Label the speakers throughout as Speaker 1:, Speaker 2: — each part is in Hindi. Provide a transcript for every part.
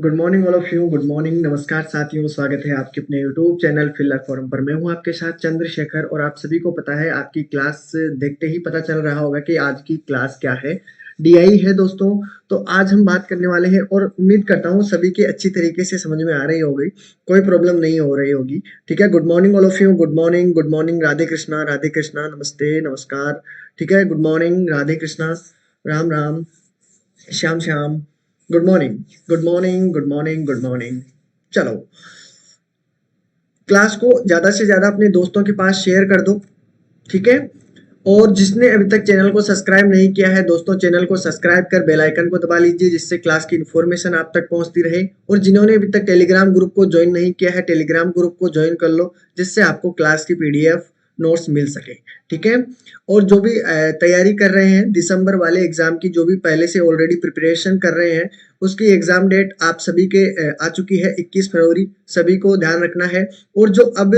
Speaker 1: Good morning all of you. Good morning, नमस्कार साथियों, स्वागत है आपके अपने यूट्यूब चैनल फिलर फोरम पर। मैं हूं आपके साथ चंद्रशेखर और आप सभी को पता है, आपकी क्लास देखते ही पता चल रहा होगा कि आज की क्लास क्या है। डीआई है दोस्तों। तो आज हम बात करने वाले हैं और उम्मीद करता हूं सभी के अच्छी तरीके से समझ में आ रही होगी, कोई प्रॉब्लम नहीं हो रही होगी। ठीक है, good morning all of you. Good morning, good morning, Radhe Krishna, नमस्ते, नमस्कार। ठीक है, good morning, Radhe Krishna, Ram Ram, Shyam Shyam. Good morning, good morning, good morning, good morning. चलो, क्लास को ज्यादा से ज्यादा अपने दोस्तों के पास शेयर कर दो। ठीक है, और जिसने अभी तक चैनल को सब्सक्राइब नहीं किया है दोस्तों, चैनल को सब्सक्राइब कर बेल आइकन को दबा लीजिए, जिससे क्लास की इन्फॉर्मेशन आप तक पहुंचती रहे। और जिन्होंने अभी तक टेलीग्राम ग्रुप को ज्वाइन नहीं किया है, टेलीग्राम ग्रुप को ज्वाइन कर लो, जिससे आपको क्लास की पीडीएफ नोट्स मिल सके। ठीक है, और जो भी तैयारी कर रहे हैं दिसंबर वाले एग्जाम की, जो भी पहले से ऑलरेडी प्रिपरेशन कर रहे हैं, उसकी एग्जाम डेट आप सभी के आ चुकी है 21 फरवरी। सभी को ध्यान रखना है। और जो अब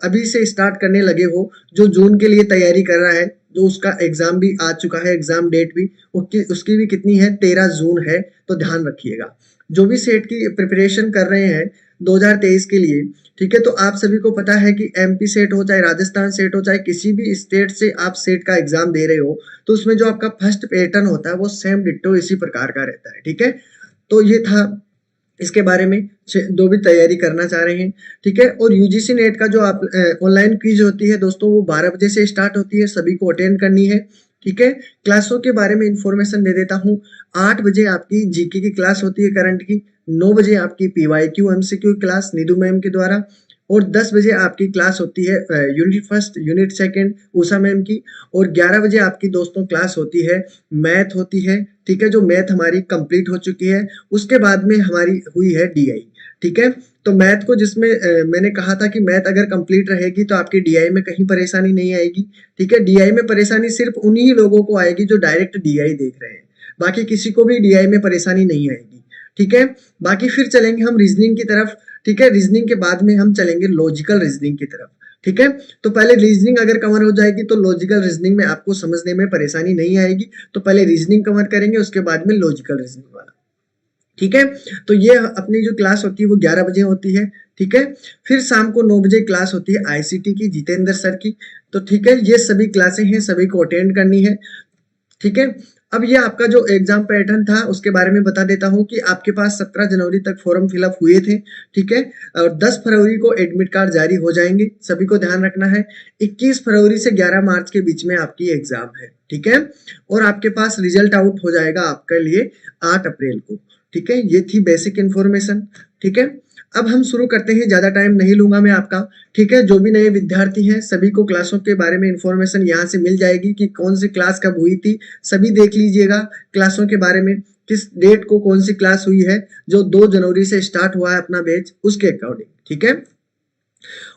Speaker 1: अभी से स्टार्ट करने लगे हो, जो जून के लिए तैयारी कर रहा है, जो उसका एग्जाम भी आ चुका है, एग्जाम डेट भी उसकी भी कितनी है, 13 जून है। तो ध्यान रखिएगा, जो भी सेट की प्रिपरेशन कर रहे हैं 2023 के लिए। ठीक है, तो आप सभी को पता है कि एमपी सेट हो, चाहे राजस्थान सेट हो, चाहे किसी भी स्टेट से आप सेट का एग्जाम दे रहे हो, तो उसमें जो आपका फर्स्ट पैटर्न होता है वो सेम डिट्टो इसी प्रकार का रहता है। ठीक है, तो ये था इसके बारे में, जो भी तैयारी करना चाह रहे हैं। ठीक है, और यूजीसी नेट का जो आप ऑनलाइन क्विज होती है दोस्तों, वो 12 बजे से स्टार्ट होती है, सभी को अटेंड करनी है। ठीक है, क्लासों के बारे में इंफॉर्मेशन दे देता हूँ। 8 बजे आपकी जीके की क्लास होती है करंट की, 9 बजे आपकी पीवाईक्यू एमसीक्यू क्लास नीदू मैम के द्वारा, और 10 बजे आपकी क्लास होती है unit first unit second Usha ma'am की, और 11 बजे आपकी दोस्तों क्लास होती है मैथ होती है। ठीक है, जो मैथ हमारी कंप्लीट हो चुकी है, उसके बाद में हमारी हुई है डीआई। ठीक है, तो मैथ को जिसमें मैंने कहा था कि मैथ अगर कंप्लीट रहेगी तो आपकी डीआई में कहीं परेशानी नहीं आएगी। ठीक है, डीआई में परेशानी सिर्फ उन्हीं लोगों को आएगी जो डायरेक्ट डीआई देख रहे हैं, बाकी किसी को भी डीआई में परेशानी नहीं आएगी। ठीक है, बाकी फिर चलेंगे हम रीजनिंग की तरफ। ठीक है, रीजनिंग के बाद में हम चलेंगे लॉजिकल रीजनिंग की तरफ। ठीक है, तो पहले रीजनिंग अगर कवर हो जाएगी तो लॉजिकल रीजनिंग में आपको समझने में परेशानी नहीं आएगी। तो पहले रीजनिंग कवर करेंगे, उसके बाद में लॉजिकल रीजनिंग वाला। ठीक है, तो ये अपनी जो क्लास होती है वो 11 बजे होती है। ठीक है, फिर शाम को 9 बजे क्लास होती है आईसीटी की, जितेंद्र सर की। तो ठीक है, ये सभी क्लासें हैं, सभी को अटेंड करनी है। ठीक है, अब ये आपका जो एग्जाम पैटर्न था उसके बारे में बता देता हूँ कि आपके पास 17 जनवरी तक फॉर्म फिलअप हुए थे। ठीक है, और 10 फरवरी को एडमिट कार्ड जारी हो जाएंगे, सभी को ध्यान रखना है। 21 फरवरी से 11 मार्च के बीच में आपकी एग्जाम है। ठीक है, और आपके पास रिजल्ट आउट हो जाएगा आपके लिए 8 अप्रैल को। ठीक है, ये थी बेसिक इन्फॉर्मेशन। ठीक है, अब हम शुरू करते हैं, ज्यादा टाइम नहीं लूंगा मैं आपका। ठीक है, जो भी नए विद्यार्थी हैं सभी को क्लासों के बारे में इंफॉर्मेशन यहाँ से मिल जाएगी कि कौन सी क्लास कब हुई थी, सभी देख लीजिएगा क्लासों के बारे में, किस डेट को कौन सी क्लास हुई है। जो 2 जनवरी से स्टार्ट हुआ है अपना बैच, उसके अकॉर्डिंग। ठीक है,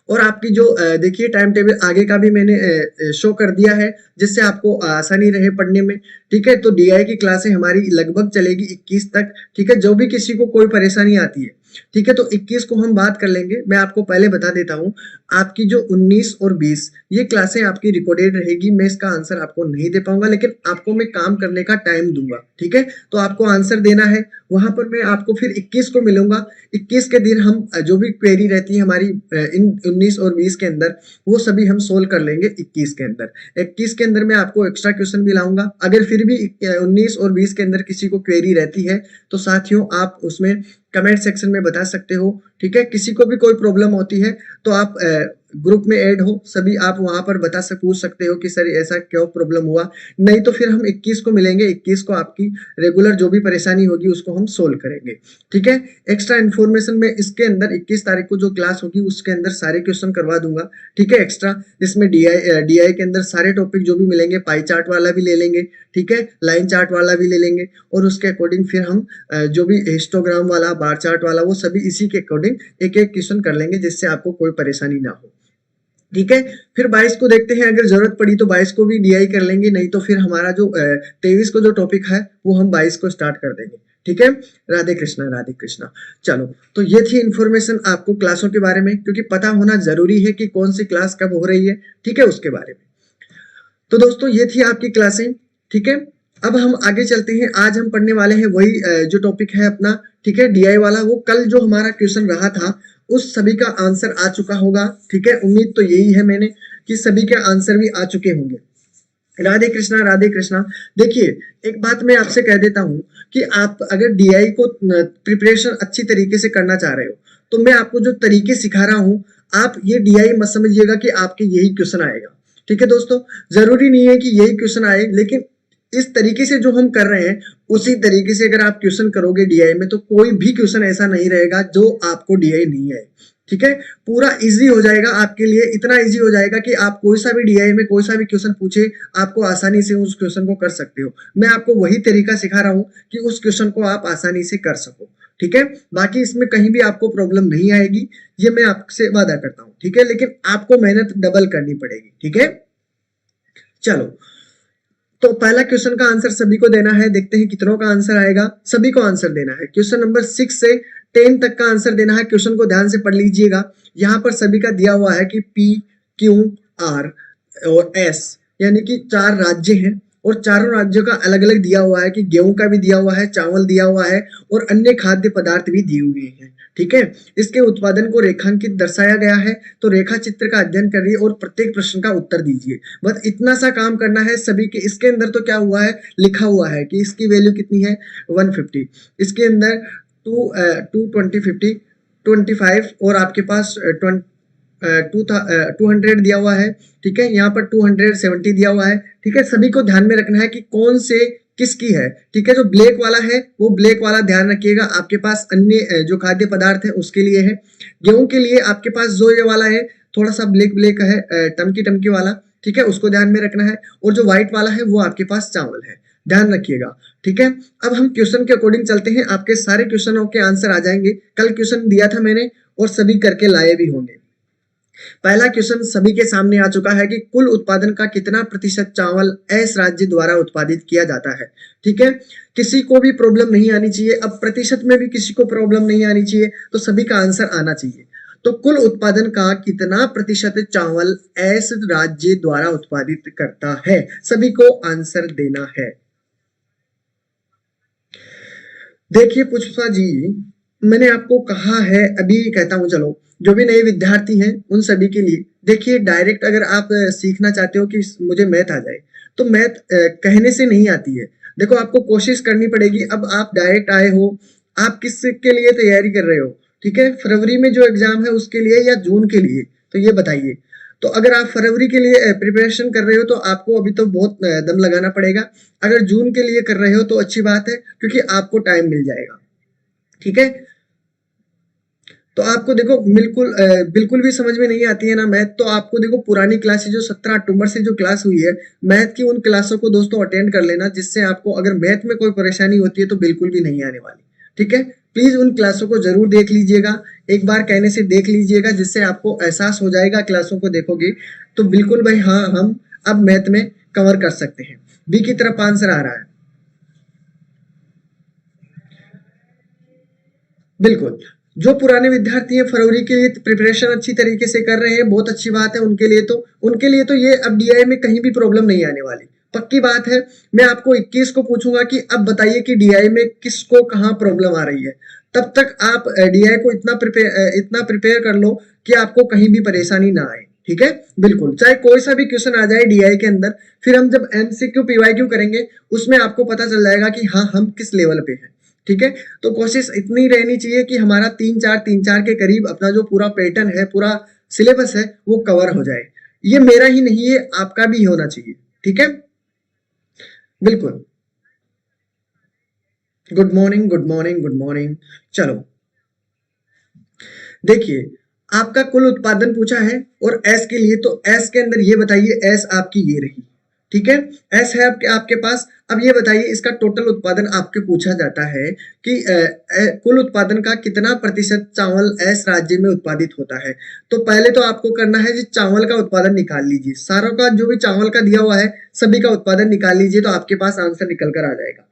Speaker 1: और आपकी जो देखिए टाइम टेबल आगे का भी मैंने शो कर दिया है, जिससे आपको आसानी रहे पढ़ने में। ठीक है, तो डीआई की क्लासें हमारी लगभग चलेगी 21 तक। ठीक है, जो भी किसी को कोई परेशानी आती है, ठीक है, तो 21 को हम बात कर लेंगे। मैं आपको पहले बता देता हूँ, आपकी जो 19 और 20 ये क्लासें आपकी रिकॉर्डेड रहेगी। मैं इसका आंसर आपको नहीं दे पाऊंगा, लेकिन आपको मैं काम करने का टाइम दूंगा। ठीक है, तो आपको आंसर देना है वहां पर। मैं आपको फिर 21 को मिलूंगा। 21 के दिन हम जो भी क्वेरी रहती है हमारी इन 19 और 20 के अंदर, वो सभी हम सोल्व कर लेंगे 21 के अंदर। 21 के अंदर मैं आपको एक्स्ट्रा क्वेश्चन भी लाऊंगा। अगर फिर भी 19 और 20 के अंदर किसी को क्वेरी रहती है तो साथियों आप उसमें कमेंट सेक्शन में बता सकते हो। ठीक है, किसी को भी कोई प्रॉब्लम होती है तो आप ग्रुप में ऐड हो, सभी आप वहां पर पूछ सकते हो कि सर ऐसा क्यों प्रॉब्लम हुआ। नहीं तो फिर हम 21 को मिलेंगे, 21 को आपकी रेगुलर जो भी परेशानी होगी उसको हम सोल्व करेंगे। ठीक है, एक्स्ट्रा इन्फॉर्मेशन में इसके अंदर 21 तारीख को जो क्लास होगी उसके अंदर सारे क्वेश्चन करवा दूंगा। ठीक है, एक्स्ट्रा इसमें डीआई के अंदर सारे टॉपिक जो भी मिलेंगे, पाई चार्ट वाला भी ले लेंगे। ठीक है, लाइन चार्ट वाला भी ले लेंगे, और उसके अकॉर्डिंग फिर हम जो भी हिस्टोग्राम वाला, बार चार्ट वाला, वो सभी इसी के अकॉर्डिंग एक एक क्वेश्चन कर लेंगे, जिससे आपको कोई परेशानी ना हो। ठीक है, फिर 22 को देखते हैं, अगर जरूरत पड़ी तो 22 को भी डीआई कर लेंगे, नहीं तो फिर हमारा जो 23 को जो टॉपिक है वो हम 22 को स्टार्ट कर देंगे। ठीक है, राधे कृष्णा, राधे कृष्णा। चलो, तो ये थी इन्फॉर्मेशन आपको क्लासों के बारे में, क्योंकि पता होना जरूरी है कि कौन सी क्लास कब हो रही है। ठीक है, उसके बारे में। तो दोस्तों ये थी आपकी क्लासें। ठीक है, अब हम आगे चलते हैं। आज हम पढ़ने वाले हैं वही जो टॉपिक है अपना ठीक है, डीआई वाला, वो कल जो हमारा क्वेश्चन रहा था उस सभी का आंसर आ चुका होगा। ठीक है, उम्मीद तो यही है मैंने कि सभी के आंसर भी आ चुके होंगे। राधे कृष्णा, राधे कृष्णा। देखिए, एक बात मैं आपसे कह देता हूं कि आप अगर डीआई को प्रिपरेशन अच्छी तरीके से करना चाह रहे हो तो मैं आपको जो तरीके सिखा रहा हूं, आप ये डीआई मत समझिएगा कि आपके यही क्वेश्चन आएगा। ठीक है दोस्तों, जरूरी नहीं है कि यही क्वेश्चन आए, लेकिन इस तरीके से जो हम कर रहे हैं उसी तरीके से अगर आप क्वेश्चन करोगे डीआई में तो कोई भी क्वेश्चन ऐसा नहीं रहेगा जो आपको डीआई नहीं है। ठीक है, पूरा इजी हो जाएगा आपके लिए, इतना इजी हो जाएगा कि आप कोई सा भी डीआई में कोई सा भी क्वेश्चन पूछे, आपको आसानी से उस क्वेश्चन को कर सकते हो। मैं आपको वही तरीका सिखा रहा हूं कि उस क्वेश्चन को आप आसानी से कर सको। ठीक है, बाकी इसमें कहीं भी आपको प्रॉब्लम नहीं आएगी, ये मैं आपसे वादा करता हूं। ठीक है, लेकिन आपको मेहनत डबल करनी पड़ेगी। ठीक है, चलो, तो पहला क्वेश्चन का आंसर सभी को देना है। देखते हैं कितनों का आंसर आएगा। सभी को आंसर देना है। क्वेश्चन नंबर 6 से 10 तक का आंसर देना है। क्वेश्चन को ध्यान से पढ़ लीजिएगा। यहाँ पर सभी का दिया हुआ है कि पी, क्यू, आर और एस, यानी कि 4 राज्य हैं और चारों राज्यों का अलग अलग दिया हुआ है कि गेहूं का भी दिया हुआ है, चावल दिया हुआ है और अन्य खाद्य पदार्थ भी दिए हुए हैं। ठीक है, इसके उत्पादन को रेखांकित दर्शाया गया है। तो रेखा चित्र का अध्ययन करिए और प्रत्येक प्रश्न का उत्तर दीजिए। बस इतना सा काम करना है सभी के। इसके अंदर तो क्या हुआ है, लिखा हुआ है कि इसकी वैल्यू कितनी है, 150। इसके अंदर 220, 25 और आपके पास 200 दिया हुआ है। ठीक है, यहाँ पर 270 दिया हुआ है। ठीक है, सभी को ध्यान में रखना है कि कौन से किसकी है। ठीक है, जो ब्लैक वाला है वो ब्लैक वाला ध्यान रखिएगा, आपके पास अन्य जो खाद्य पदार्थ है उसके लिए है। गेहूं के लिए आपके पास जो ये वाला है थोड़ा सा ब्लैक ब्लैक है, टमकी टमकी वाला। ठीक है, उसको ध्यान में रखना है। और जो व्हाइट वाला है वो आपके पास चावल है, ध्यान रखिएगा। ठीक है, अब हम क्वेश्चन के अकॉर्डिंग चलते हैं। आपके सारे क्वेश्चनों के आंसर आ जाएंगे। कल क्वेश्चन दिया था मैंने और सभी करके लाए भी होंगे। पहला क्वेश्चन सभी के सामने आ चुका है कि कुल उत्पादन का कितना प्रतिशत चावल एस राज्य द्वारा उत्पादित किया जाता है। ठीक है, किसी को भी प्रॉब्लम नहीं आनी चाहिए। अब प्रतिशत में भी किसी को प्रॉब्लम नहीं आनी चाहिए, तो सभी का आंसर आना चाहिए। तो कुल उत्पादन का कितना प्रतिशत चावल एस राज्य द्वारा उत्पादित करता है, सभी को आंसर देना है। देखिए पुष्पा जी, मैंने आपको कहा है, अभी कहता हूं, चलो जो भी नए विद्यार्थी हैं उन सभी के लिए, देखिए डायरेक्ट अगर आप सीखना चाहते हो कि मुझे मैथ आ जाए तो मैथ कहने से नहीं आती है। देखो, आपको कोशिश करनी पड़ेगी। अब आप डायरेक्ट आए हो, आप किस के लिए तैयारी कर रहे हो? ठीक है, फरवरी में जो एग्जाम है उसके लिए या जून के लिए, तो ये बताइए। तो अगर आप फरवरी के लिए प्रिपरेशन कर रहे हो तो आपको अभी तो बहुत दम लगाना पड़ेगा। अगर जून के लिए कर रहे हो तो अच्छी बात है, क्योंकि आपको टाइम मिल जाएगा। ठीक है, तो आपको देखो बिल्कुल भी समझ में नहीं आती है ना मैथ, तो आपको देखो पुरानी क्लासेस जो 17 अक्टूबर से जो क्लास हुई है मैथ की, उन क्लासों को दोस्तों अटेंड कर लेना, जिससे आपको अगर मैथ में कोई परेशानी होती है तो बिल्कुल भी नहीं आने वाली। ठीक है, प्लीज उन क्लासों को जरूर देख लीजिएगा। एक बार कहने से देख लीजिएगा, जिससे आपको एहसास हो जाएगा। क्लासों को देखोगे तो बिल्कुल भाई हाँ, हम अब मैथ में कवर कर सकते हैं। बी की तरफ आंसर आ रहा है, बिल्कुल। जो पुराने विद्यार्थी हैं फरवरी के लिए प्रिपरेशन अच्छी तरीके से कर रहे हैं, बहुत अच्छी बात है उनके लिए तो ये अब डीआई में कहीं भी प्रॉब्लम नहीं आने वाली, पक्की बात है। मैं आपको 21 को पूछूंगा कि अब बताइए कि डीआई में किसको कहाँ प्रॉब्लम आ रही है। तब तक आप डीआई को इतना प्रिपेयर कर लो कि आपको कहीं भी परेशानी ना आए। ठीक है, बिल्कुल, चाहे कोई सा भी क्वेश्चन आ जाए डीआई के अंदर, फिर हम जब एमसीक्यू पीवाईक्यू करेंगे उसमें आपको पता चल जाएगा कि हाँ, हम किस लेवल पे हैं। ठीक है, तो कोशिश इतनी रहनी चाहिए कि हमारा 3-4 के करीब अपना जो पूरा पैटर्न है, पूरा सिलेबस है, वो कवर हो जाए। ये मेरा ही नहीं है, आपका भी होना चाहिए। ठीक है, बिल्कुल। Good morning, good morning, good morning. चलो, देखिए, आपका कुल उत्पादन पूछा है और एस के लिए, तो एस के अंदर ये बताइए, एस आपकी ये रही। ठीक है, एस है आपके पास। अब ये बताइए, इसका टोटल उत्पादन आपके पूछा जाता है कि कुल उत्पादन का कितना प्रतिशत चावल एस राज्य में उत्पादित होता है। तो पहले तो आपको करना है कि चावल का उत्पादन निकाल लीजिए। सारों का जो भी चावल का दिया हुआ है सभी का उत्पादन निकाल लीजिए, तो आपके पास आंसर निकल कर आ जाएगा।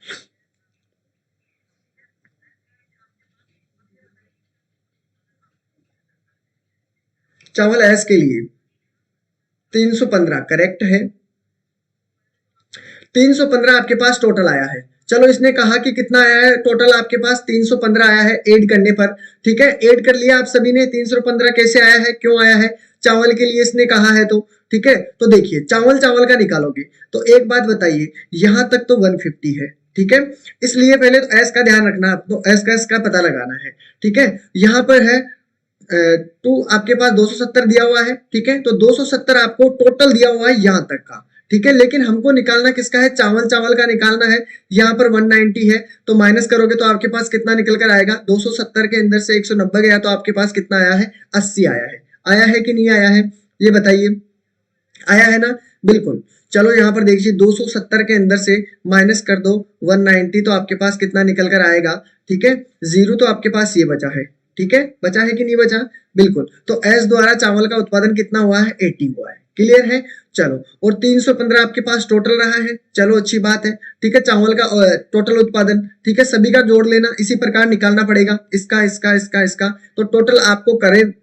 Speaker 1: चावल एस के लिए 315 करेक्ट है। 315 आपके पास टोटल आया है। चलो इसने कहा कि कितना आया है टोटल आपके पास 315 आया है ऐड करने पर, ठीक है, ऐड कर लिया आप सभी ने। 315 कैसे आया है, क्यों आया है, चावल के लिए इसने कहा है तो, ठीक है। तो देखिए चावल चावल का निकालोगे तो एक बात बताइए, यहां तक तो 150 है, ठीक है, इसलिए पहले तो एस का ध्यान रखना, आपको एस का पता लगाना है, ठीक है। यहां पर है तो आपके पास 270 दिया हुआ है, ठीक है, तो 270 आपको टोटल दिया हुआ है यहां तक का, ठीक है, लेकिन हमको निकालना किसका है, चावल चावल का निकालना है। यहाँ पर 190 है तो माइनस करोगे तो आपके पास कितना निकल कर आएगा, 270 के अंदर से 190 गया तो आपके पास कितना आया है, 80 आया है। आया है कि नहीं आया है, ये बताइए, आया है ना, बिल्कुल। चलो यहाँ पर देखिए 270 के अंदर से माइनस कर दो 190 तो आपके पास कितना निकल कर आएगा, ठीक है, जीरो तो आपके पास ये बचा है, ठीक है, बचा है कि नहीं बचा, बिल्कुल। तो एस द्वारा चावल का उत्पादन कितना हुआ है, 80 हुआ है, क्लियर है। चलो और 315 आपके पास टोटल रहा है, चलो अच्छी बात है, ठीक है, चावल का टोटल उत्पादन, ठीक है, सभी का जोड़ लेना, इसी प्रकार निकालना पड़ेगा, इसका इसका इसका इसका, तो टोटल आपको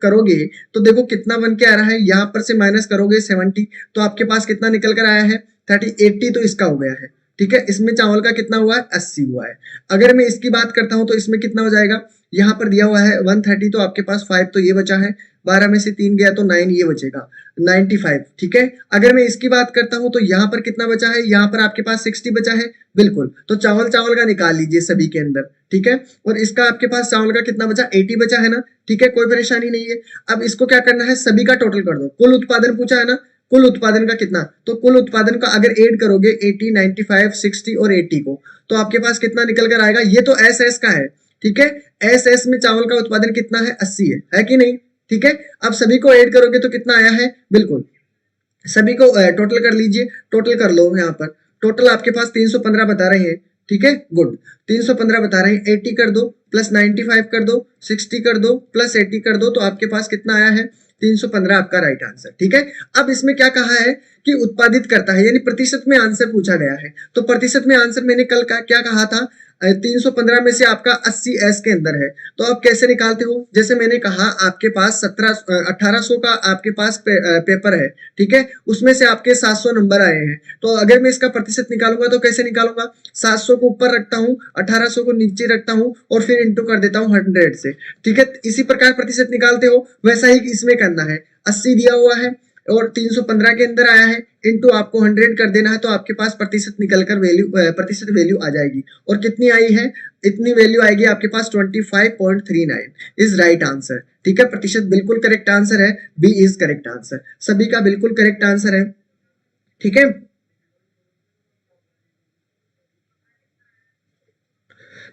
Speaker 1: करोगे तो देखो कितना बन के आ रहा है, यहाँ पर से माइनस करोगे 70 तो आपके पास कितना निकल कर आया है 30, 80 तो इसका हो गया है, ठीक है। इसमें चावल का कितना हुआ है, 80 हुआ है। अगर मैं इसकी बात करता हूं तो इसमें कितना हो जाएगा, यहाँ पर दिया हुआ है 130 तो आपके पास 5 तो ये बचा है, 12 में से 3 गया तो 9 ये बचेगा, 95, ठीक है। अगर मैं इसकी बात करता हूं तो यहाँ पर कितना बचा है, यहाँ पर आपके पास 60 बचा है, बिल्कुल। तो चावल चावल का निकाल लीजिए सभी के अंदर, ठीक है, और इसका आपके पास चावल का कितना बचा, 80 बचा है ना, ठीक है, कोई परेशानी नहीं है। अब इसको क्या करना है, सभी का टोटल कर दो, कुल उत्पादन पूछा है ना, कुल उत्पादन का कितना, तो कुल उत्पादन का अगर ऐड करोगे 80, 95, 60 और 80 को तो आपके पास कितना निकल कर आएगा, ये तो एस एस का है, ठीक है, एस एस में चावल का उत्पादन कितना है, 80 है कि नहीं, ठीक है। अब सभी को ऐड करोगे तो कितना आया है, बिल्कुल, सभी को टोटल कर लीजिए, टोटल कर लो यहाँ पर, टोटल आपके पास 315 बता रहे हैं, ठीक है, गुड, 315 बता रहे हैं, 80 कर दो प्लस 95 कर दो, 60 कर दो प्लस 80 कर दो तो आपके पास कितना आया है, 315 आपका राइट आंसर, ठीक है। अब इसमें क्या कहा है कि उत्पादित करता है, यानी प्रतिशत में आंसर पूछा गया है, तो प्रतिशत में आंसर मैंने कल का क्या कहा था, 315 में से आपका 80 एस के अंदर है, तो आप कैसे निकालते हो, जैसे मैंने कहा आपके पास 1800 का आपके पास पेपर है, ठीक है, उसमें से आपके 700 नंबर आए हैं, तो अगर मैं इसका प्रतिशत निकालूंगा तो कैसे निकालूंगा, 700 को ऊपर रखता हूँ, 1800 को नीचे रखता हूँ और फिर इंटू कर देता हूँ 100 से, ठीक है, इसी प्रकार प्रतिशत निकालते हो, वैसा ही इसमें करना है। 80 दिया हुआ है और 315 के अंदर आया है, इंटू आपको 100 कर देना है तो आपके पास प्रतिशत निकलकर प्रतिशत वैल्यू आ जाएगी, और कितनी आई है, इतनी वैल्यू आएगी आपके पास 25.39 इज राइट आंसर, ठीक है, प्रतिशत बिल्कुल करेक्ट आंसर है, बी इज करेक्ट आंसर, सभी का बिल्कुल करेक्ट आंसर है, ठीक है।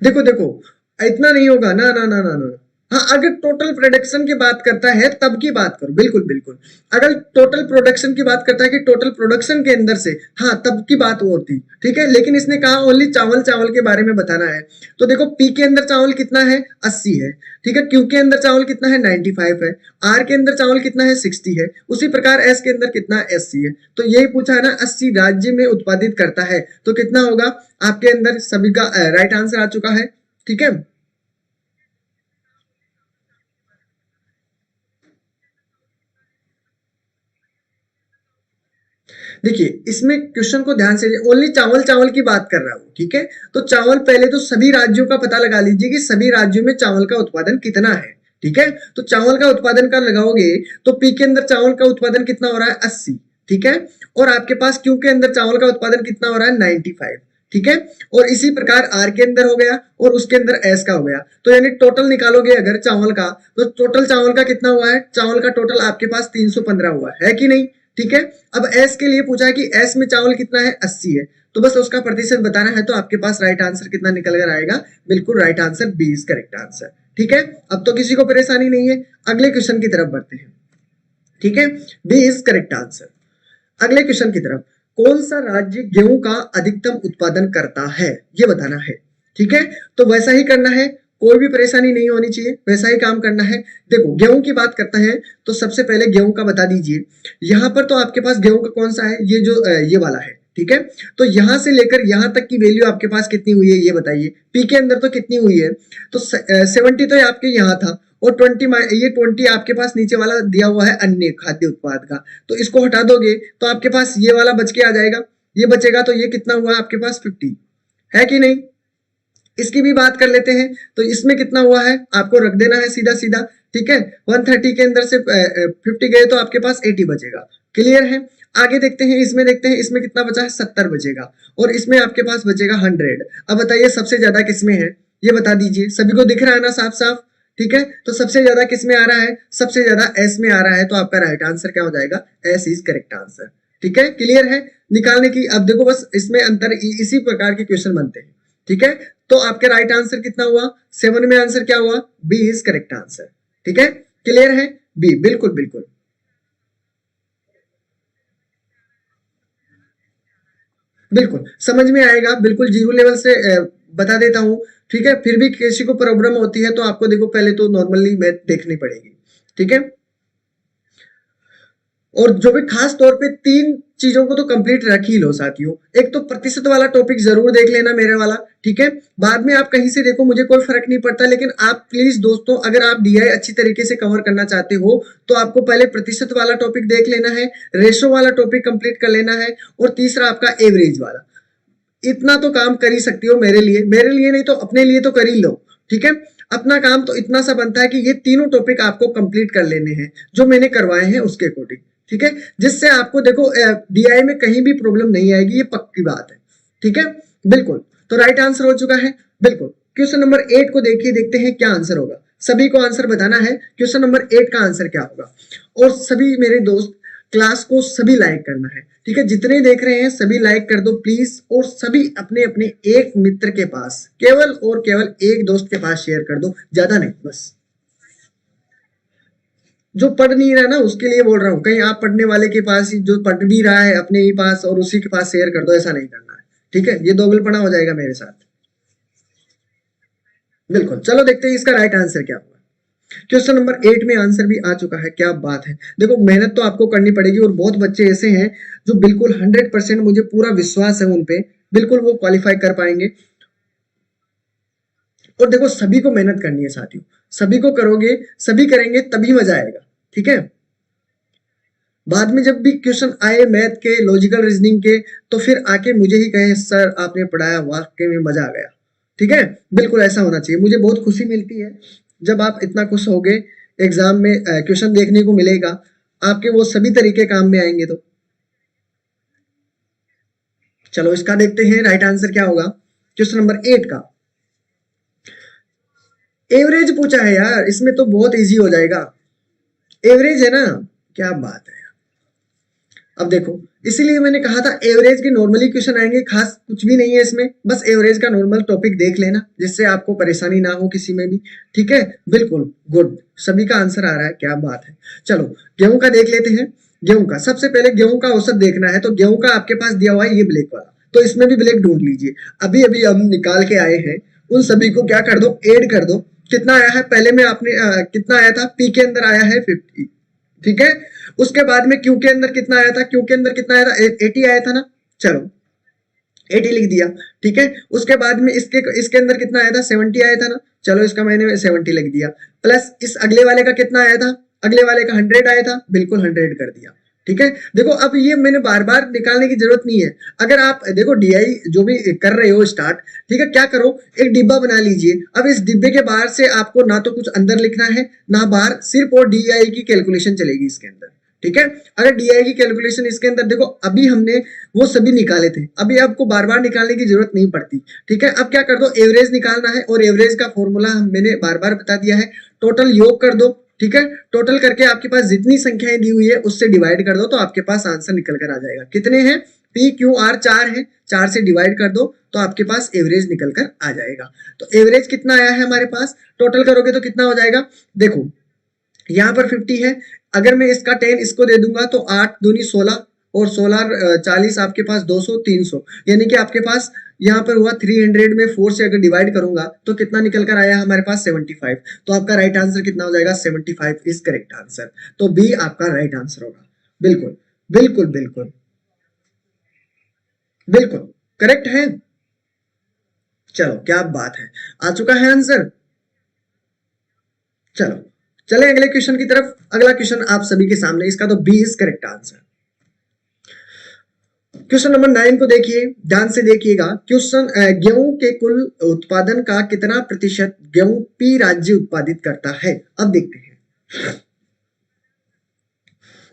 Speaker 1: देखो देखो इतना नहीं होगा ना ना ना ना ना, हाँ अगर टोटल प्रोडक्शन की बात करता है तब की बात करो, बिल्कुल बिल्कुल, अगर टोटल प्रोडक्शन की बात करता है कि टोटल प्रोडक्शन के अंदर से, हाँ तब की बात वो थी, ठीक है, लेकिन इसने कहा ओनली चावल चावल के बारे में बताना है, तो देखो पी के अंदर चावल कितना है, 80 है, ठीक है, क्यू के अंदर चावल कितना है, 95 है, आर के अंदर चावल कितना है, 60 है, उसी प्रकार एस के अंदर कितना है, 80 है, तो यही पूछा है ना, 80 राज्य में उत्पादित करता है, तो कितना होगा आपके अंदर, सभी का राइट आंसर आ चुका है, ठीक है। देखिए इसमें क्वेश्चन को ध्यान से, ओनली चावल चावल की बात कर रहा हूँ, ठीक है, तो चावल पहले तो सभी राज्यों का पता लगा लीजिए कि सभी राज्यों में चावल का उत्पादन कितना है, ठीक है, तो चावल का उत्पादन का लगाओगे तो पी के अंदर चावल का उत्पादन कितना हो रहा है, 80, ठीक है, और आपके पास क्यू के अंदर चावल का उत्पादन कितना हो रहा है, 95, ठीक है, और इसी प्रकार आर के अंदर हो गया और उसके अंदर एस का हो गया, तो यानी टोटल निकालोगे अगर चावल का, तो टोटल चावल का कितना हुआ है, चावल का टोटल आपके पास 315 हुआ है कि नहीं, ठीक है। अब एस के लिए पूछा है कि एस में चावल कितना है, 80 है, तो बस उसका प्रतिशत बताना है, तो आपके पास राइट आंसर कितना निकल कर आएगा, बिल्कुल right answer B is correct answer, ठीक है। अब तो किसी को परेशानी नहीं है, अगले क्वेश्चन की तरफ बढ़ते हैं, ठीक है, बी इज करेक्ट आंसर। अगले क्वेश्चन की तरफ, कौन सा राज्य गेहूं का अधिकतम उत्पादन करता है, ये बताना है, ठीक है, तो वैसा ही करना है, कोई भी परेशानी नहीं होनी चाहिए, वैसा ही काम करना है। देखो गेहूं की बात करते हैं तो सबसे पहले गेहूं का बता दीजिए, यहां पर तो आपके पास गेहूं का कौन सा है, ये जो ये वाला है, ठीक है, तो यहां से लेकर यहां तक की वैल्यू आपके पास कितनी हुई है, ये बताइए, पी के अंदर तो कितनी हुई है, तो 70 तो आपके यहाँ था, और 20 ये 20 आपके पास नीचे वाला दिया हुआ है अन्य खाद्य उत्पाद का, तो इसको हटा दोगे तो आपके पास ये वाला बच के आ जाएगा, ये बचेगा, तो ये कितना हुआ आपके पास 50, है कि नहीं? इसकी भी बात कर लेते हैं। तो इसमें कितना हुआ है आपको रख देना है सीधा सीधा, ठीक है। 130 के अंदर से 50 गए तो आपके पास 80 बचेगा। क्लियर है? आगे देखते हैं, इसमें देखते हैं, इसमें कितना बचा है, 70 बचेगा, और इसमें आपके पास बचेगा 100। अब बताइए सबसे ज्यादा किसमें है, ये बता दीजिए। सभी को दिख रहा है ना साफ साफ? ठीक है, तो सबसे ज्यादा किसमें आ रहा है, सबसे ज्यादा एस में आ रहा है, तो आपका राइट आंसर क्या हो जाएगा, एस इज करेक्ट आंसर। ठीक है, क्लियर है? निकालने की अब देखो, बस इसमें अंतर, इसी प्रकार के क्वेश्चन बनते हैं। ठीक है, तो आपके राइट आंसर कितना हुआ, 7 में आंसर क्या हुआ, बी इज करेक्ट आंसर। ठीक है, क्लियर है? बी, बिल्कुल बिल्कुल बिल्कुल समझ में आएगा, बिल्कुल जीरो लेवल से बता देता हूं। ठीक है, फिर भी किसी को प्रॉब्लम होती है तो आपको देखो पहले तो नॉर्मली मैथ देखनी पड़ेगी। ठीक है, और जो भी खास तौर पे तीन चीजों को तो कंप्लीट रख ही लो साथियों। एक तो प्रतिशत वाला टॉपिक जरूर देख लेना मेरे वाला, ठीक है। बाद में आप कहीं से देखो, मुझे कोई फर्क नहीं पड़ता, लेकिन आप प्लीज दोस्तों, अगर आप डीआई अच्छी तरीके से कवर करना चाहते हो तो आपको पहले प्रतिशत वाला टॉपिक देख लेना है, रेशो वाला टॉपिक कंप्लीट कर लेना है, और तीसरा आपका एवरेज वाला। इतना तो काम कर ही सकती हो मेरे लिए, मेरे लिए नहीं तो अपने लिए तो कर ही लो। ठीक है, अपना काम तो इतना सा बनता है कि ये तीनों टॉपिक आपको कंप्लीट कर लेने हैं जो मैंने करवाए हैं उसके अकॉर्डिंग। ठीक है, जिससे आपको देखो डीआई में कहीं भी प्रॉब्लम नहीं आएगी, ये पक्की बात है। ठीक है, बिल्कुल। तो राइट आंसर हो चुका है, बिल्कुल। क्वेश्चन नंबर 8 को देखिए, देखते हैं क्या आंसर होगा। सभी को आंसर बताना है, क्वेश्चन नंबर 8 का आंसर क्या होगा। और सभी मेरे दोस्त क्लास को सभी लाइक करना है, ठीक है। जितने देख रहे हैं सभी लाइक कर दो प्लीज, और सभी अपने अपने एक मित्र के पास, केवल और केवल एक दोस्त के पास शेयर कर दो, ज्यादा नहीं, बस। जो पढ़ नहीं रहा ना उसके लिए बोल रहा हूँ, कहीं आप पढ़ने वाले के पास ही, जो पढ़ भी रहा है अपने ही पास, और उसी के पास शेयर कर दो, ऐसा नहीं करना है। ठीक है, ये दोगलपना हो जाएगा मेरे साथ। बिल्कुल, चलो देखते हैं इसका राइट आंसर क्या होगा। क्वेश्चन नंबर 8 में आंसर भी आ चुका है, क्या बात है। देखो मेहनत तो आपको करनी पड़ेगी, और बहुत बच्चे ऐसे हैं जो बिल्कुल 100%, मुझे पूरा विश्वास है उन पे, बिल्कुल वो क्वालिफाई कर पाएंगे। और देखो सभी को मेहनत करनी है साथियों, सभी को करोगे, सभी करेंगे तभी मजा आएगा। ठीक है, बाद में जब भी क्वेश्चन आए मैथ के, लॉजिकल रीजनिंग के, तो फिर आके मुझे ही कहे सर आपने पढ़ाया वाकई में मजा आ गया। ठीक है, बिल्कुल ऐसा होना चाहिए। मुझे बहुत खुशी मिलती है जब आप इतना खुश होगे, एग्जाम में क्वेश्चन देखने को मिलेगा, आपके वो सभी तरीके काम में आएंगे। तो चलो इसका देखते हैं राइट आंसर क्या होगा, क्वेश्चन नंबर 8 का। एवरेज पूछा है यार, इसमें तो बहुत इजी हो जाएगा, एवरेज है ना, क्या बात है। अब देखो, इसीलिए मैंने कहा था एवरेज के नॉर्मली क्वेश्चन आएंगे, खास कुछ भी नहीं है इसमें, बस एवरेज का नॉर्मल टॉपिक देख लेना, जिससे आपको परेशानी ना हो किसी में भी। ठीक है, बिल्कुल गुड, सभी का आंसर आ रहा है, क्या बात है। चलो गेहूं का देख लेते हैं। गेहूं का सबसे पहले, गेहूं का औसत देखना है, तो गेहूं का आपके पास दिया हुआ है ये ब्लैक वाला, तो इसमें भी ब्लैक ढूंढ लीजिए। अभी अभी हम निकाल के आए हैं, उन सभी को क्या कर दो, ऐड कर दो। कितना आया है, पहले में आपने कितना आया था, पी के अंदर आया है 50। ठीक है, उसके बाद में क्यू के अंदर कितना आया था, क्यू के अंदर कितना आया था, 80 आया था ना, चलो 80 लिख दिया। ठीक है, उसके बाद में इसके इसके अंदर कितना आया था, 70 आया था ना, चलो इसका मैंने 70 लिख दिया। प्लस इस अगले वाले का कितना आया था, अगले वाले का 100 आया था, बिल्कुल 100 कर दिया। ठीक है, देखो अब ये मैंने बार बार निकालने की जरूरत नहीं है। अगर आप देखो डीआई जो भी कर रहे हो स्टार्ट, ठीक है, क्या करो, एक डिब्बा बना लीजिए। अब इस डिब्बे के बाहर से आपको ना तो कुछ अंदर लिखना है ना बाहर, सिर्फ और डीआई की कैलकुलेशन चलेगी इसके अंदर। ठीक है, अगर डीआई की कैलकुलेशन इसके अंदर देखो, अभी हमने वो सभी निकाले थे, अभी आपको बार बार निकालने की जरूरत नहीं पड़ती। ठीक है, अब क्या कर दो, एवरेज निकालना है, और एवरेज का फॉर्मूला मैंने बार बार बता दिया है, टोटल योग कर दो। ठीक है, टोटल करके आपके पास जितनी संख्याएं दी हुई है उससे डिवाइड कर दो, तो आपके पास आंसर निकल कर आ जाएगा। कितने हैं, पी क्यू आर 4 है, 4 से डिवाइड कर दो तो आपके पास एवरेज निकल कर आ जाएगा। तो एवरेज कितना आया है हमारे पास, टोटल करोगे तो कितना हो जाएगा, देखो यहाँ पर 50 है, अगर मैं इसका 10 इसको दे दूंगा तो 8 दूनी 16, और 16 40, आपके पास 200 300, यानी कि आपके पास यहाँ पर हुआ 300 में 4 से अगर डिवाइड करूंगा तो कितना निकल कर आया हमारे पास, 75। तो आपका राइट आंसर कितना हो जाएगा, 75 इज करेक्ट आंसर। तो बी आपका राइट आंसर होगा, बिल्कुल बिल्कुल बिल्कुल बिल्कुल करेक्ट है। चलो क्या बात है, आ चुका है आंसर। चलो चले अगले क्वेश्चन की तरफ। अगला क्वेश्चन आप सभी के सामने, इसका तो B is correct answer. Question number 9 को देखिए, ध्यान से देखिएगा। क्वेश्चन, गेहूं के कुल उत्पादन का कितना प्रतिशत गेहूं पी राज्य उत्पादित करता है? अब देखते हैं।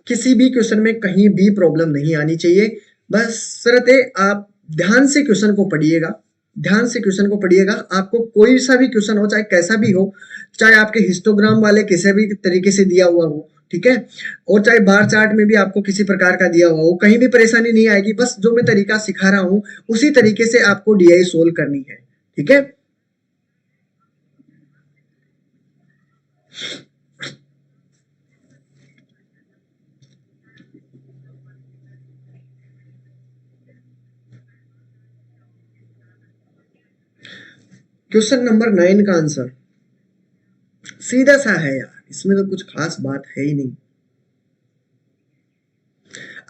Speaker 1: किसी भी क्वेश्चन में कहीं भी प्रॉब्लम नहीं आनी चाहिए, बस शर्ते आप ध्यान से क्वेश्चन को पढ़िएगा। ध्यान से क्वेश्चन को पढ़िएगा। आपको कोई सा भी क्वेश्चन हो, चाहे कैसा भी हो, चाहे आपके हिस्टोग्राम वाले किसी भी तरीके से दिया हुआ हो, ठीक है, और चाहे बार चार्ट में भी आपको किसी प्रकार का दिया हुआ हो, कहीं भी परेशानी नहीं आएगी। बस जो मैं तरीका सिखा रहा हूं उसी तरीके से आपको डीआई सोल्व करनी है, ठीक है। क्वेश्चन नंबर 9 का आंसर सीधा सा है यार, इसमें तो कुछ खास बात है ही नहीं।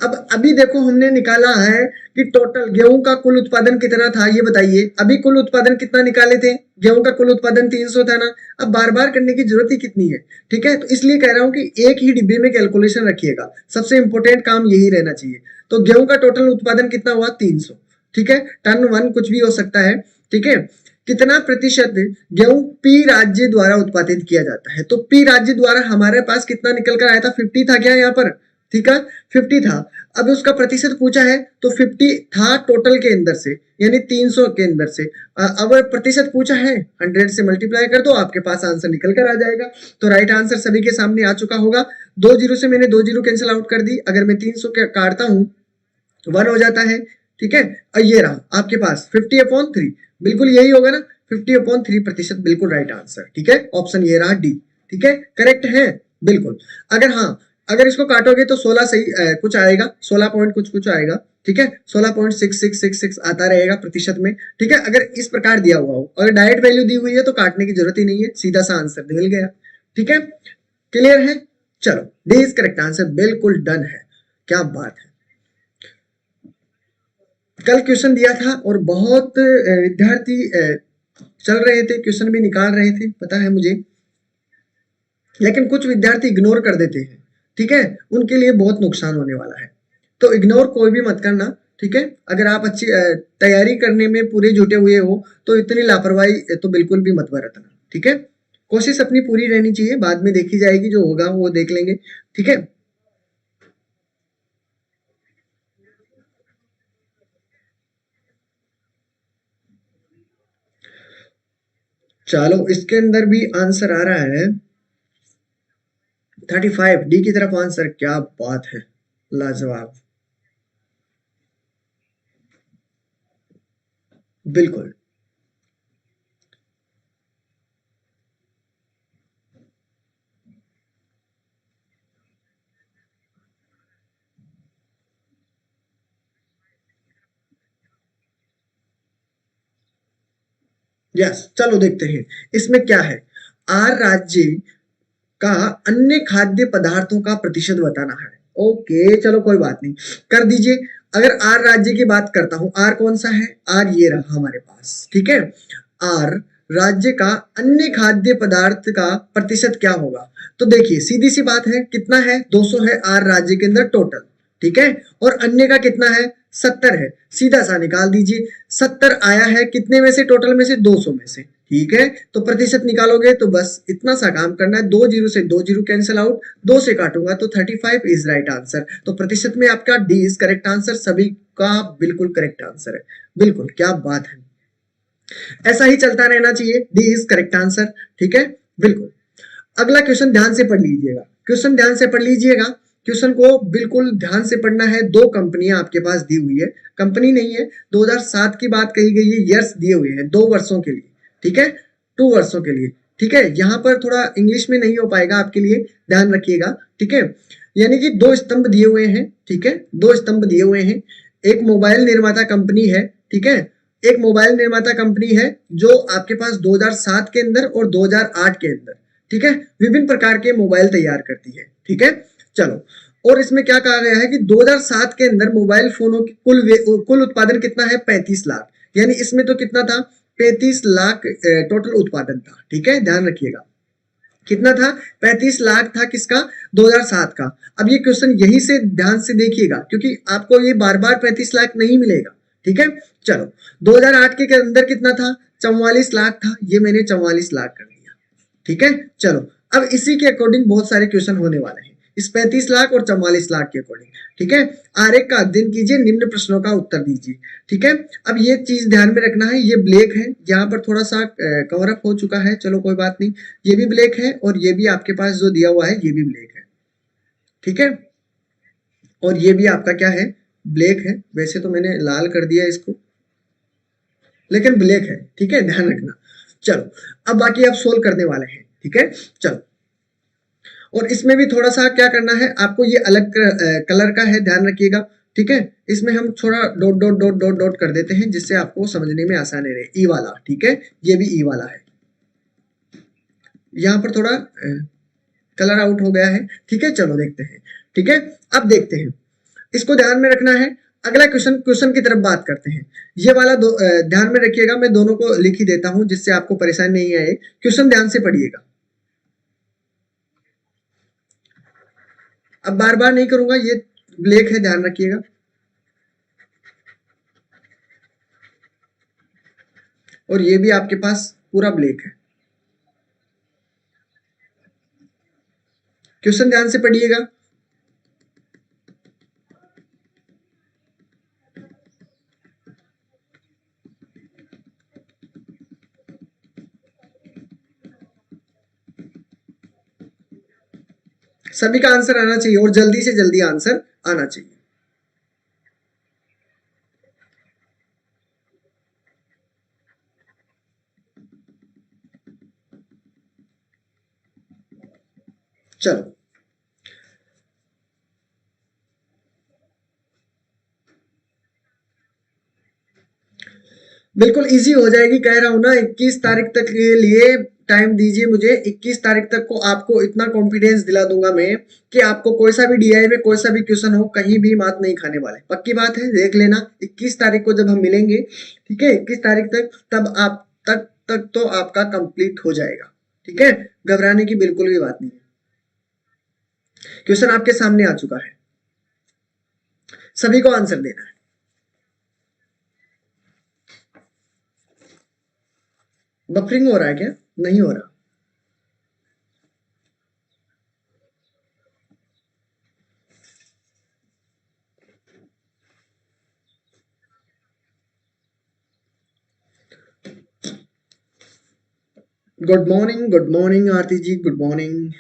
Speaker 1: अब अभी देखो, हमने निकाला है कि टोटल गेहूं का कुल उत्पादन कितना था, ये बताइए। अभी कुल उत्पादन कितना निकाले थे? गेहूं का कुल उत्पादन 300 था ना। अब बार बार करने की जरूरत ही कितनी है, ठीक है। तो इसलिए कह रहा हूं कि एक ही डिब्बे में कैलकुलेशन रखिएगा, सबसे इंपॉर्टेंट काम यही रहना चाहिए। तो गेहूं का टोटल उत्पादन कितना हुआ? 300, ठीक है। टन वन कुछ भी हो सकता है, ठीक है। कितना प्रतिशत गेहूं पी राज्य द्वारा उत्पादित किया जाता है? तो पी राज्य द्वारा हमारे पास कितना निकल कर आया था? 50 था क्या यहाँ पर? ठीक है, 50 था। अब उसका प्रतिशत पूछा है तो 50 था टोटल के अंदर से, यानी 300 के अंदर से। अब प्रतिशत पूछा है, 100 से मल्टीप्लाई कर दो, आपके पास आंसर निकल कर आ जाएगा। तो राइट आंसर सभी के सामने आ चुका होगा। 2 जीरो से मैंने 2 जीरो कैंसिल आउट कर दी। अगर मैं 300 काटता हूं 1 हो जाता है, ठीक है। और ये रहा आपके पास 50/3, बिल्कुल यही होगा ना, 50/3% बिल्कुल राइट आंसर, ठीक है। ऑप्शन ये रहा डी, ठीक है, करेक्ट है बिल्कुल। अगर हाँ, अगर इसको काटोगे तो 16 सही कुछ आएगा, 16 पॉइंट कुछ कुछ आएगा, ठीक है। 16.6666 आता रहेगा प्रतिशत में, ठीक है। अगर इस प्रकार दिया हुआ हो, अगर डायरेक्ट वैल्यू दी हुई है तो काटने की जरूरत ही नहीं है, सीधा सा आंसर मिल गया, ठीक है। क्लियर है? चलो, डी इज करेक्ट आंसर, बिल्कुल डन है। क्या बात है। कल क्वेश्चन दिया था और बहुत विद्यार्थी चल रहे थे, क्वेश्चन भी निकाल रहे थे, पता है मुझे, लेकिन कुछ विद्यार्थी इग्नोर कर देते हैं, ठीक है। उनके लिए बहुत नुकसान होने वाला है, तो इग्नोर कोई भी मत करना, ठीक है। अगर आप अच्छी तैयारी करने में पूरे जुटे हुए हो तो इतनी लापरवाही तो बिल्कुल भी मत बरतना, ठीक है। कोशिश अपनी पूरी रहनी चाहिए, बाद में देखी जाएगी, जो होगा वो देख लेंगे, ठीक है। चलो, इसके अंदर भी आंसर आ रहा है 35, डी की तरफ आंसर। क्या बात है, लाजवाब, बिल्कुल। यस, चलो देखते हैं इसमें क्या है। आर राज्य का अन्य खाद्य पदार्थों का प्रतिशत बताना है। ओके, चलो कोई बात नहीं, कर दीजिए। अगर आर राज्य की बात करता हूं, आर कौन सा है? आर ये रहा हमारे पास, ठीक है। आर राज्य का अन्य खाद्य पदार्थ का प्रतिशत क्या होगा? तो देखिए, सीधी सी बात है, कितना है? 200 है आर राज्य के अंदर टोटल, ठीक है। और अन्य का कितना है? 70 है। सीधा सा निकाल दीजिए, 70 आया है कितने में से? टोटल में से 200 में से, ठीक है। तो प्रतिशत निकालोगे तो बस इतना सा काम करना है, 2 जीरो से 2 जीरो कैंसिल आउट, 2 से काटूंगा तो 35 इज राइट आंसर। तो प्रतिशत में आपका डी इज करेक्ट आंसर, सभी का बिल्कुल करेक्ट आंसर है, बिल्कुल। क्या बात है, ऐसा ही चलता रहना चाहिए, डी इज करेक्ट आंसर, ठीक है, बिल्कुल। अगला क्वेश्चन ध्यान से पढ़ लीजिएगा, क्वेश्चन ध्यान से पढ़ लीजिएगा। क्वेश्चन को बिल्कुल ध्यान से पढ़ना है। दो कंपनियां आपके पास दी हुई है, कंपनी नहीं है, 2007 की बात कही गई है, ईयर्स दिए हुए हैं 2 वर्षों के लिए, ठीक है, 2 वर्षों के लिए, ठीक है। यहां पर थोड़ा इंग्लिश में नहीं हो पाएगा आपके लिए, ध्यान रखिएगा, ठीक है। यानी कि 2 स्तंभ दिए हुए हैं, ठीक है, 2 स्तंभ दिए हुए हैं। एक मोबाइल निर्माता कंपनी है, ठीक है, एक मोबाइल निर्माता कंपनी है जो आपके पास 2007 के अंदर और 2008 के अंदर, ठीक है, विभिन्न प्रकार के मोबाइल तैयार करती है, ठीक है। चलो, और इसमें क्या कहा गया है कि 2007 के अंदर मोबाइल फोनों की कुल उत्पादन कितना है? 35 लाख। यानी इसमें तो कितना था? 35 लाख टोटल उत्पादन था, ठीक है, ध्यान रखिएगा। कितना था? 35 लाख था किसका? 2007 का। अब ये क्वेश्चन यही से ध्यान से देखिएगा, क्योंकि आपको ये बार बार 35 लाख नहीं मिलेगा। ठीक है, चलो 2008 के अंदर कितना था? 44 लाख था, ये मैंने 44 लाख कर दिया। ठीक है, चलो अब इसी के अकॉर्डिंग बहुत सारे क्वेश्चन होने वाले हैं, इस 35 लाख और 44 लाख के अकॉर्डिंग। ठीक है, आरेख का अध्ययन कीजिए, निम्न प्रश्नों का उत्तर दीजिए। ठीक है, अब ये चीज ध्यान में रखना है, ये ब्लैक है, यहाँ पर थोड़ा सा कवर अप हो चुका है, चलो कोई बात नहीं, ये भी ब्लैक है और ये भी आपके पास जो दिया हुआ है ये भी ब्लैक है। ठीक है, और ये भी आपका क्या है? ब्लैक है। वैसे तो मैंने लाल कर दिया इसको, लेकिन ब्लैक है। ठीक है, ध्यान रखना। चलो अब बाकी आप सोल्व करने वाले हैं। ठीक है, चलो, और इसमें भी थोड़ा सा क्या करना है आपको, ये अलग कलर का है, ध्यान रखिएगा। ठीक है, इसमें हम थोड़ा dot dot dot dot dot कर देते हैं, जिससे आपको समझने में आसानी रहे। ई वाला, ठीक है, ये भी ई वाला है। यहाँ पर थोड़ा कलर आउट हो गया है। ठीक है, चलो देखते हैं। ठीक है, अब देखते हैं, इसको ध्यान में रखना है। अगला क्वेश्चन की तरफ बात करते हैं। ये वाला ध्यान में रखिएगा, मैं दोनों को लिख ही देता हूं जिससे आपको परेशानी नहीं आए। क्वेश्चन ध्यान से पढ़िएगा, अब बार बार नहीं करूंगा, ये ब्लैक है, ध्यान रखिएगा। और ये भी आपके पास पूरा ब्लैक है। क्वेश्चन ध्यान से पढ़िएगा। सभी का आंसर आना चाहिए और जल्दी से जल्दी आंसर आना चाहिए। चलो बिल्कुल इजी हो जाएगी, कह रहा हूं ना। 21 तारीख तक के लिए टाइम दीजिए मुझे। 21 तारीख तक को आपको इतना कॉन्फिडेंस दिला दूंगा मैं कि आपको कोई सा भी डीआई में कोई सा भी क्वेश्चन हो, कहीं भी मात नहीं खाने वाले। पक्की बात है, देख लेना। 21 तारीख को जब हम मिलेंगे, ठीक है, 21 तारीख तक, तब आप तक तो आपका कंप्लीट हो जाएगा। ठीक है, घबराने की बिल्कुल भी बात नहीं है। क्वेश्चन आपके सामने आ चुका है, सभी को आंसर देना है। बफरिंग हो रहा है क्या? नहीं हो रहा। गुड मॉर्निंग आरती जी, गुड मॉर्निंग।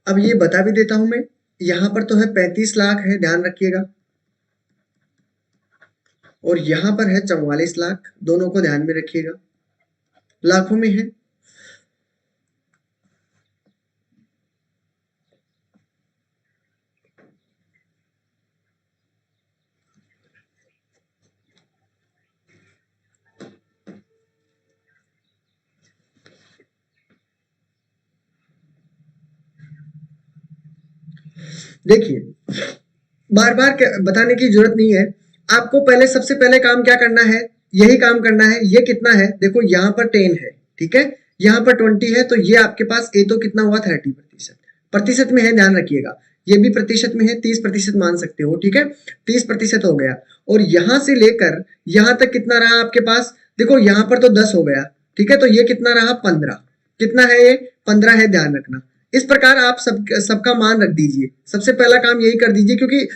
Speaker 1: अब ये बता भी देता हूं मैं, यहां पर तो है 35 लाख है, ध्यान रखिएगा, और यहां पर है 44 लाख, दोनों को ध्यान में रखिएगा, लाखों में है। देखिए, बार बार बताने की जरूरत नहीं है आपको। पहले सबसे पहले काम क्या करना है? यही काम करना है। ये कितना है? देखो यहाँ पर 10 है, ठीक है, यहाँ पर 20 है, तो ये आपके पास ए तो कितना हुआ? 30%। प्रतिशत में है, ध्यान रखिएगा। ये भी प्रतिशत में है, 30% मान सकते हो। ठीक है, 30% हो गया। और यहां से लेकर यहां तक कितना रहा आपके पास? देखो यहाँ पर तो 10 हो गया, ठीक है, तो ये कितना रहा? 15। कितना है ये? 15 है, ध्यान रखना। इस प्रकार आप सबका मान रख दीजिए। सबसे पहला काम यही कर दीजिए, क्योंकि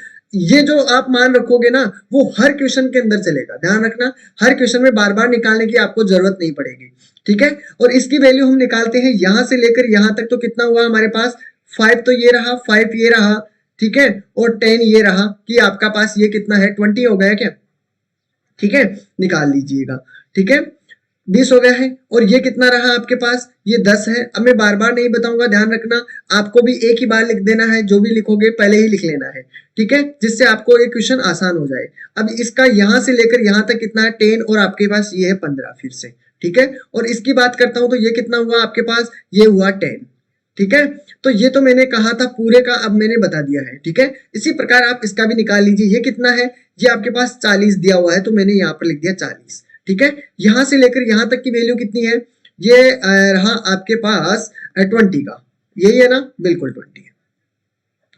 Speaker 1: ये जो आप मान रखोगे ना, वो हर क्वेश्चन के अंदर चलेगा, ध्यान रखना। हर क्वेश्चन में बार बार निकालने की आपको जरूरत नहीं पड़ेगी। ठीक है, और इसकी वैल्यू हम निकालते हैं यहां से लेकर यहां तक, तो कितना हुआ हमारे पास? 5 तो ये रहा, 5 ये रहा, ठीक है, और 10 ये रहा, कि आपका पास ये कितना है? 20 हो गया क्या? ठीक है, निकाल लीजिएगा। ठीक है, 20 हो गया है। और ये कितना रहा आपके पास? ये 10 है। अब मैं बार बार नहीं बताऊंगा, ध्यान रखना। आपको भी एक ही बार लिख देना है, जो भी लिखोगे पहले ही लिख लेना है, ठीक है, जिससे आपको ये क्वेश्चन आसान हो जाए। अब इसका यहां से लेकर यहां तक कितना है? 10, और आपके पास ये है 15 फिर से। ठीक है, और इसकी बात करता हूं तो ये कितना हुआ आपके पास? ये हुआ 10। ठीक है। तो ये तो मैंने कहा था पूरे का, अब मैंने बता दिया है, ठीक है। इसी प्रकार आप इसका भी निकाल लीजिए। ये कितना है, ये आपके पास 40 दिया हुआ है, तो मैंने यहाँ पर लिख दिया 40, ठीक है। यहां से लेकर यहां तक की वैल्यू कितनी है, ये रहा आपके पास 20 का, यही है ना, बिल्कुल 20 है।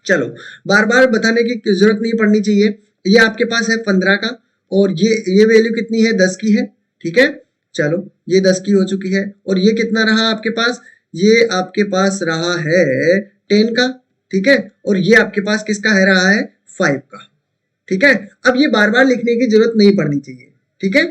Speaker 1: चलो, बार बार बताने की जरूरत नहीं पड़नी चाहिए। ये आपके पास है 15 का, और ये वैल्यू कितनी है, 10 की है, ठीक है। चलो, ये 10 की हो चुकी है, और ये कितना रहा आपके पास, ये आपके पास रहा है 10 का, ठीक है। और ये आपके पास किसका है रहा है, 5 का, ठीक है। अब ये बार बार लिखने की जरूरत नहीं पड़नी चाहिए, ठीक है।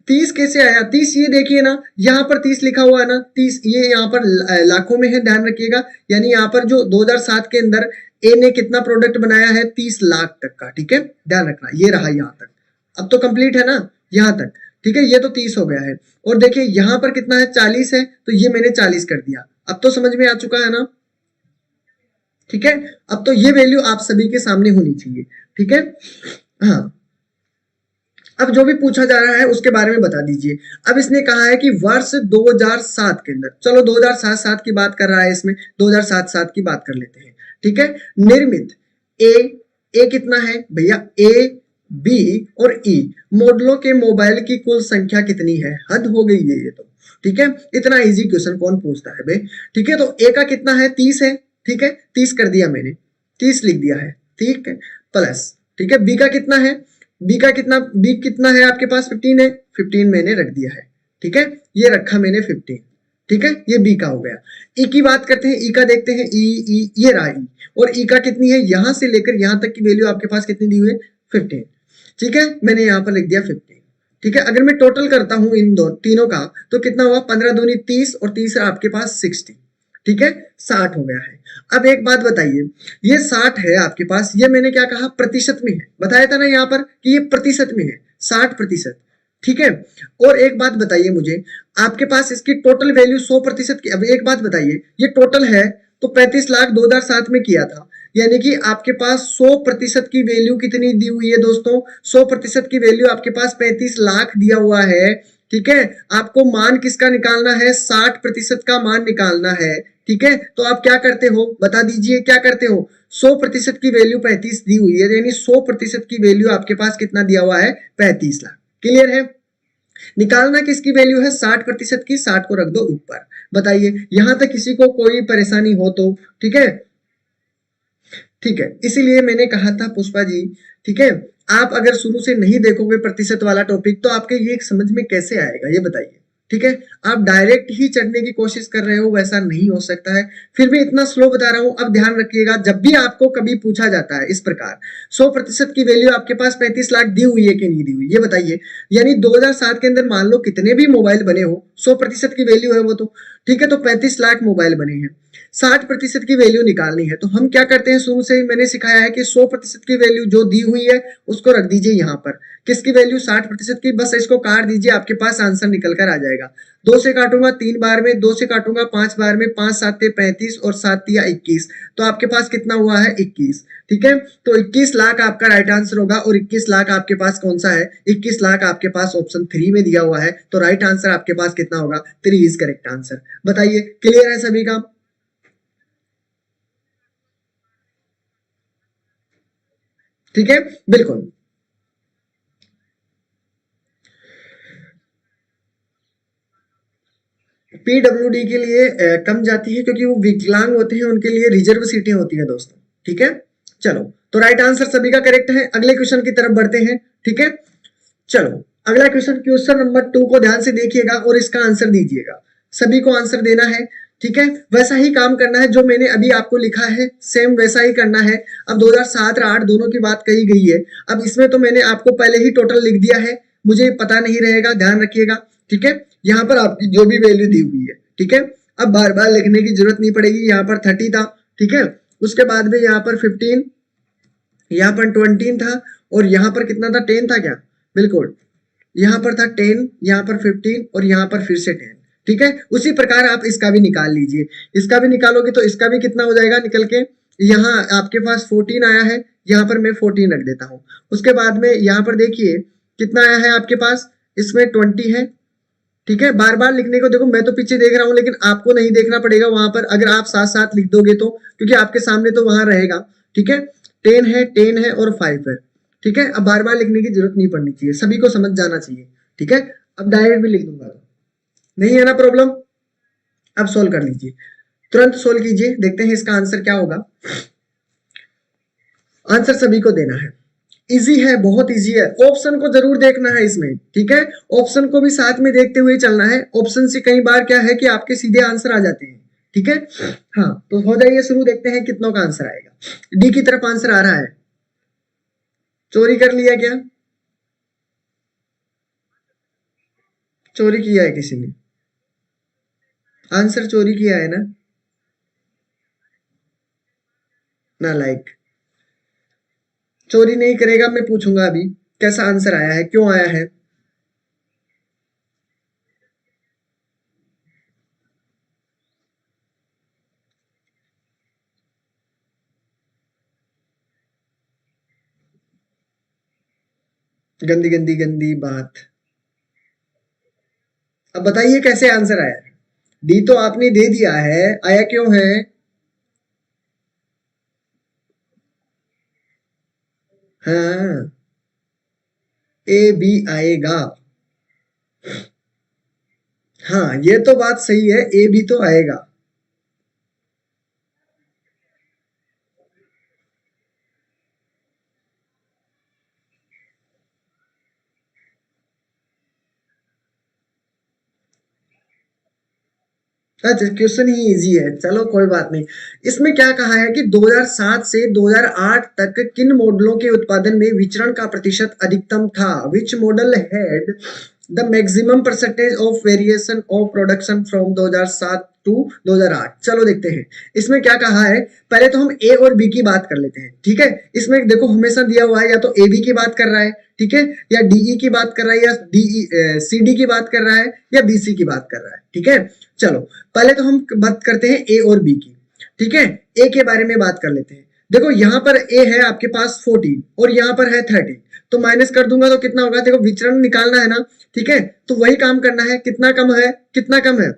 Speaker 1: 30 कैसे आया, 30 ये देखिए ना, यहाँ पर 30 लिखा हुआ है ना, 30 ये यहाँ पर लाखों में है, ध्यान रखिएगा। यानी यहाँ पर जो 2007 के अंदर ए ने कितना प्रोडक्ट बनाया है, 30 लाख तक का, ठीक है, ध्यान रखना। ये रहा यहाँ तक, अब तो कंप्लीट है ना यहाँ तक, ठीक है। ये तो 30 हो गया है, और देखिए यहाँ पर कितना है, 40 है, तो ये मैंने 40 कर दिया। अब तो समझ में आ चुका है ना, ठीक है। अब तो ये वैल्यू आप सभी के सामने होनी चाहिए, ठीक है। हाँ, अब जो भी पूछा जा रहा है उसके बारे में बता दीजिए। अब इसने कहा है कि वर्ष 2007 के अंदर, चलो 2007 की बात कर रहा है, इसमें 2007 की बात कर लेते हैं, ठीक है। निर्मित ए, ए कितना है भैया, ए बी और ई मॉडलों के मोबाइल की कुल संख्या कितनी है, हद हो गई है ये तो, ठीक है। इतना इजी क्वेश्चन कौन पूछता है भाई, ठीक है। तो ए का कितना है, 30 है, ठीक है, 30 कर दिया मैंने, 30 लिख दिया है, ठीक है, प्लस, ठीक है। बी का कितना है, बी का कितना, बी कितना है आपके पास, 15 है, 15 मैंने रख दिया है, ठीक है। ये रखा मैंने 15, ठीक है, ये बी का हो गया। ई की बात करते हैं, ई का देखते हैं, ई ये रहा ई, और ई का कितनी है, यहां से लेकर यहां तक की वैल्यू आपके पास कितनी दी हुई है, 15, ठीक है। मैंने यहां पर लिख दिया 15, ठीक है। अगर मैं टोटल करता हूं इन दो तीनों का, तो कितना हुआ, 15 दूनी 30, और तीसरा आपके पास 60, ठीक है, 60 हो गया है। अब एक बात बताइए, ये 60 है आपके पास, ये मैंने क्या कहा, प्रतिशत में है, बताया था ना यहाँ पर कि ये प्रतिशत में है, 60%, ठीक है। और एक बात बताइए मुझे, आपके पास इसकी टोटल वैल्यू 100% की, अब एक बात बताइए, ये टोटल है तो 35 लाख 2007 में किया था, यानी कि आपके पास 100% की वैल्यू कितनी दी हुई है दोस्तों, 100% की वैल्यू आपके पास 35 लाख दिया हुआ है, ठीक है। आपको मान किसका निकालना है, 60% का मान निकालना है, ठीक है। तो आप क्या करते हो, बता दीजिए क्या करते हो, 100% की वैल्यू 35 दी हुई है, यानी 100% की वैल्यू आपके पास कितना दिया हुआ है, 35 लाख, क्लियर है। निकालना किसकी वैल्यू है, 60% की, 60 को रख दो ऊपर। बताइए यहां तक किसी को कोई परेशानी हो तो, ठीक है, ठीक है। इसीलिए मैंने कहा था पुष्पा जी, ठीक है, आप अगर शुरू से नहीं देखोगे प्रतिशत वाला टॉपिक, तो आपके ये समझ में कैसे आएगा, ये बताइए, ठीक है। आप डायरेक्ट ही चढ़ने की कोशिश कर रहे हो, वैसा नहीं हो सकता है। फिर भी इतना स्लो बता रहा हूं। अब ध्यान रखिएगा, जब भी आपको कभी पूछा जाता है इस प्रकार, 100% की वैल्यू आपके पास 35 लाख दी हुई है कि नहीं दी हुई, ये बताइए। यानी 2007 के अंदर मान लो कितने भी मोबाइल बने हो, 100% की वैल्यू है वो तो, ठीक है। तो 35 लाख मोबाइल बने हैं, 60% की वैल्यू निकालनी है, तो हम क्या करते हैं, शुरू से ही मैंने सिखाया है कि 100% की वैल्यू जो दी हुई है उसको रख दीजिए यहाँ पर, किसकी वैल्यू, 60% की, बस इसको काट दीजिए, आपके पास आंसर निकल कर आ जाएगा। 2 से काटूंगा 3 बार में, 2 से काटूंगा 5 बार में, 5 7 35 और 7 21, तो आपके पास कितना हुआ है, 21, ठीक है। तो 21 लाख आपका राइट आंसर होगा, और 21 लाख आपके पास कौन सा है, 21 लाख आपके पास ऑप्शन 3 में दिया हुआ है, तो राइट आंसर आपके पास कितना होगा, 3 इज करेक्ट आंसर। बताइए क्लियर है सभी का, ठीक है, बिल्कुल। पीडब्ल्यूडी के लिए कम जाती है, क्योंकि वो विकलांग होते हैं, उनके लिए रिजर्व सीटें होती है दोस्तों, ठीक है। चलो, तो राइट आंसर सभी का करेक्ट है। अगले क्वेश्चन की तरफ बढ़ते हैं, ठीक है। चलो, अगला क्वेश्चन, क्वेश्चन नंबर 2 को ध्यान से देखिएगा और इसका आंसर दीजिएगा, सभी को आंसर देना है, ठीक है। वैसा ही काम करना है जो मैंने अभी आपको लिखा है, सेम वैसा ही करना है। अब 2007 और 8 दोनों की बात कही गई है, अब इसमें तो मैंने आपको पहले ही टोटल लिख दिया है, मुझे पता नहीं रहेगा, ध्यान रखिएगा, ठीक है। यहाँ पर आपकी जो भी वैल्यू दी हुई है, ठीक है, अब बार बार लिखने की जरूरत नहीं पड़ेगी। यहाँ पर 30 था, ठीक है, उसके बाद में यहाँ पर 15, यहाँ पर 20 था, और यहाँ पर कितना था, 10 था क्या, बिल्कुल, यहाँ पर था 10, यहाँ पर 15, और यहाँ पर फिर से 10, ठीक है। उसी प्रकार आप इसका भी निकाल लीजिए, इसका भी निकालोगे तो इसका भी कितना हो जाएगा निकल के, यहाँ आपके पास 14 आया है, यहाँ पर मैं 14 रख देता हूँ। उसके बाद में यहाँ पर देखिए कितना आया है आपके पास, इसमें 20 है, ठीक है, बार बार लिखने को देखो मैं तो पीछे देख रहा हूं लेकिन आपको नहीं देखना पड़ेगा वहां पर, अगर आप साथ साथ लिख दोगे तो, क्योंकि आपके सामने तो वहां रहेगा। ठीक है, 10 है और 5 है। ठीक है, अब बार बार लिखने की जरूरत नहीं पड़नी चाहिए, सभी को समझ जाना चाहिए। ठीक है, अब डायरेक्ट भी लिख दूंगा तो नहीं है ना प्रॉब्लम। अब सोल्व कर लीजिए, तुरंत सोल्व कीजिए, देखते हैं इसका आंसर क्या होगा। आंसर सभी को देना है, इजी है, बहुत इजी है। ऑप्शन को जरूर देखना है इसमें, ठीक है, ऑप्शन को भी साथ में देखते हुए चलना है। ऑप्शन से कई बार क्या है कि आपके सीधे आंसर आ जाते हैं। ठीक है, हाँ तो हो जाइए शुरू, देखते हैं कितनों का आंसर आएगा। डी की तरफ आंसर आ रहा है, चोरी कर लिया क्या? चोरी किया है किसी ने, आंसर चोरी किया है ना, ना लाइक। चोरी नहीं करेगा, मैं पूछूंगा अभी कैसा आंसर आया है, क्यों आया है। गंदी गंदी गंदी बात। अब बताइए कैसे आंसर आया है। डी तो आपने दे दिया है, आया क्यों है? हाँ, ए बी आएगा। हाँ ये तो बात सही है, ए बी तो आएगा। अच्छा, क्वेश्चन ही इजी है, चलो कोई बात नहीं। इसमें क्या कहा है कि 2007 से 2008 तक किन मॉडलों के उत्पादन में विचरण का प्रतिशत अधिकतम था? Which model had the maximum percentage of variation of production from 2007 to 2008? चलो देखते हैं इसमें क्या कहा है। पहले तो हम ए और बी की बात कर लेते हैं। ठीक है, इसमें देखो हमेशा दिया हुआ है या तो ए बी की बात कर रहा है, ठीक है, या डीई की बात कर रहा है, या डी सी डी की बात कर रहा है, या बी सी की बात कर रहा है। ठीक है, चलो पहले तो हम बात करते हैं ए और बी की। ठीक है, ए के बारे में बात कर लेते हैं। देखो यहां पर ए है आपके पास 14 और यहां पर है 13, तो माइनस कर दूंगा तो कितना होगा, देखो विचरण निकालना है ना। ठीक है, तो वही काम करना है, कितना कम है, कितना कम है।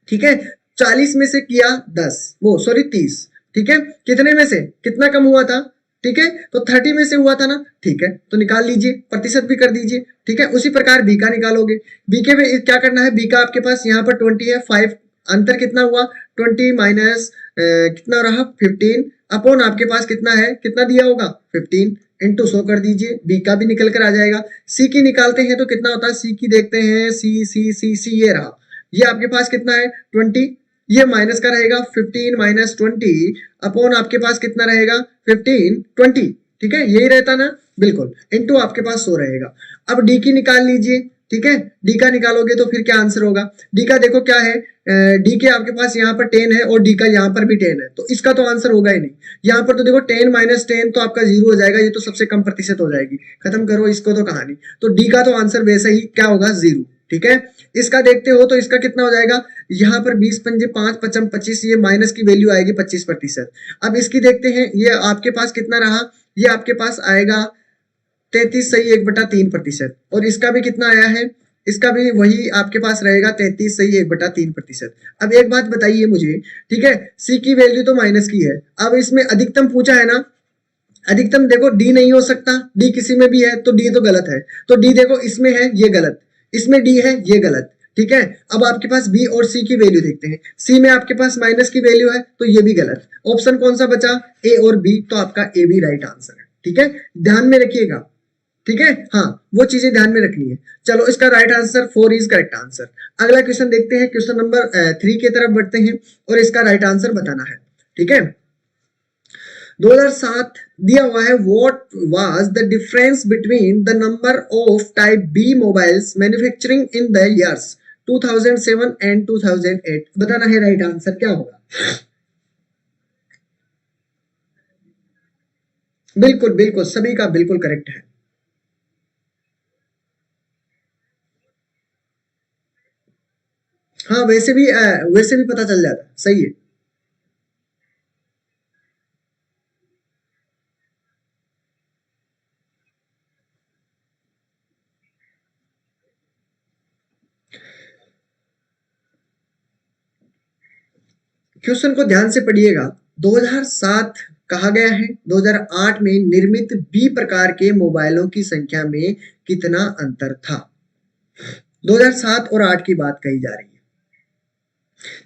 Speaker 1: ठीक है, 40 में से किया 10, वो सॉरी 30। ठीक है, कितने में से कितना कम हुआ था? ठीक है, तो 30 में से हुआ था ना। ठीक है, तो निकाल लीजिए, प्रतिशत भी कर दीजिए। ठीक है, उसी प्रकार बी का निकालोगे। बी के में क्या करना है, बी का आपके पास यहाँ पर 20 है, 5 अंतर कितना हुआ, 20 माइनस कितना रहा 15 अपॉन आपके पास कितना है, कितना दिया होगा 15 इंटू 100 कर दीजिए, बी का भी निकल कर आ जाएगा। सी की निकालते हैं तो कितना होता है, सी की देखते हैं, सी सी सी सी ये रहा, ये आपके पास कितना है 20, ये माइनस का रहेगा 15 माइनस 20 अपॉन आपके पास कितना रहेगा 15 20। ठीक है, यही रहता ना, बिल्कुल, इनटू आपके पास 100 रहेगा। अब डी की निकाल लीजिए। ठीक है, डी का निकालोगे तो फिर क्या आंसर होगा, डी का देखो क्या है, डी के आपके पास यहाँ पर 10 है और डी का यहाँ पर भी 10 है, तो इसका तो आंसर होगा ही नहीं। यहाँ पर तो देखो 10 माइनस 10 तो आपका जीरो हो जाएगा, ये तो सबसे कम प्रतिशत हो जाएगी, खत्म करो इसको तो कहानी। तो डी का तो आंसर वैसे ही क्या होगा, जीरो। ठीक है, इसका देखते हो तो इसका कितना हो जाएगा, यहाँ पर 20 पंजे 5 पचम 25, ये माइनस की वैल्यू आएगी 25%। अब इसकी देखते हैं, ये आपके पास कितना रहा, ये आपके पास आएगा 33 सही 1/3%, और इसका भी कितना आया है, इसका भी वही आपके पास रहेगा 33 सही 1/3%। अब एक बात बताइए मुझे, ठीक है, सी की वैल्यू तो माइनस की है, अब इसमें अधिकतम पूछा है ना, अधिकतम देखो डी नहीं हो सकता, डी किसी में भी है तो डी तो गलत है, तो डी देखो इसमें है ये गलत, इसमें डी है ये गलत। ठीक है, अब आपके पास बी और सी की वैल्यू देखते हैं, सी में आपके पास माइनस की वैल्यू है तो ये भी गलत। ऑप्शन कौन सा बचा, ए और बी, तो आपका ए भी राइट आंसर है। ठीक है, ध्यान में रखिएगा। ठीक है, हाँ वो चीजें ध्यान में रखनी है। चलो इसका right answer 4 is correct answer. अगला क्वेश्चन देखते हैं, क्वेश्चन नंबर 3 की तरफ बढ़ते हैं और इसका राइट आंसर बताना है। ठीक है, 2007 दिया हुआ है, what was the difference between the number of type B mobiles manufacturing in the years 2007 and 2008? बताना है राइट आंसर क्या होगा। बिल्कुल बिल्कुल, सभी का बिल्कुल करेक्ट है। हाँ वैसे भी पता चल जाता, सही है। क्वेश्चन को ध्यान से पढ़िएगा। 2007 कहा गया है, 2008 में निर्मित बी प्रकार के मोबाइलों की संख्या में कितना अंतर था। 2007 और 8 की बात कही जा रही है।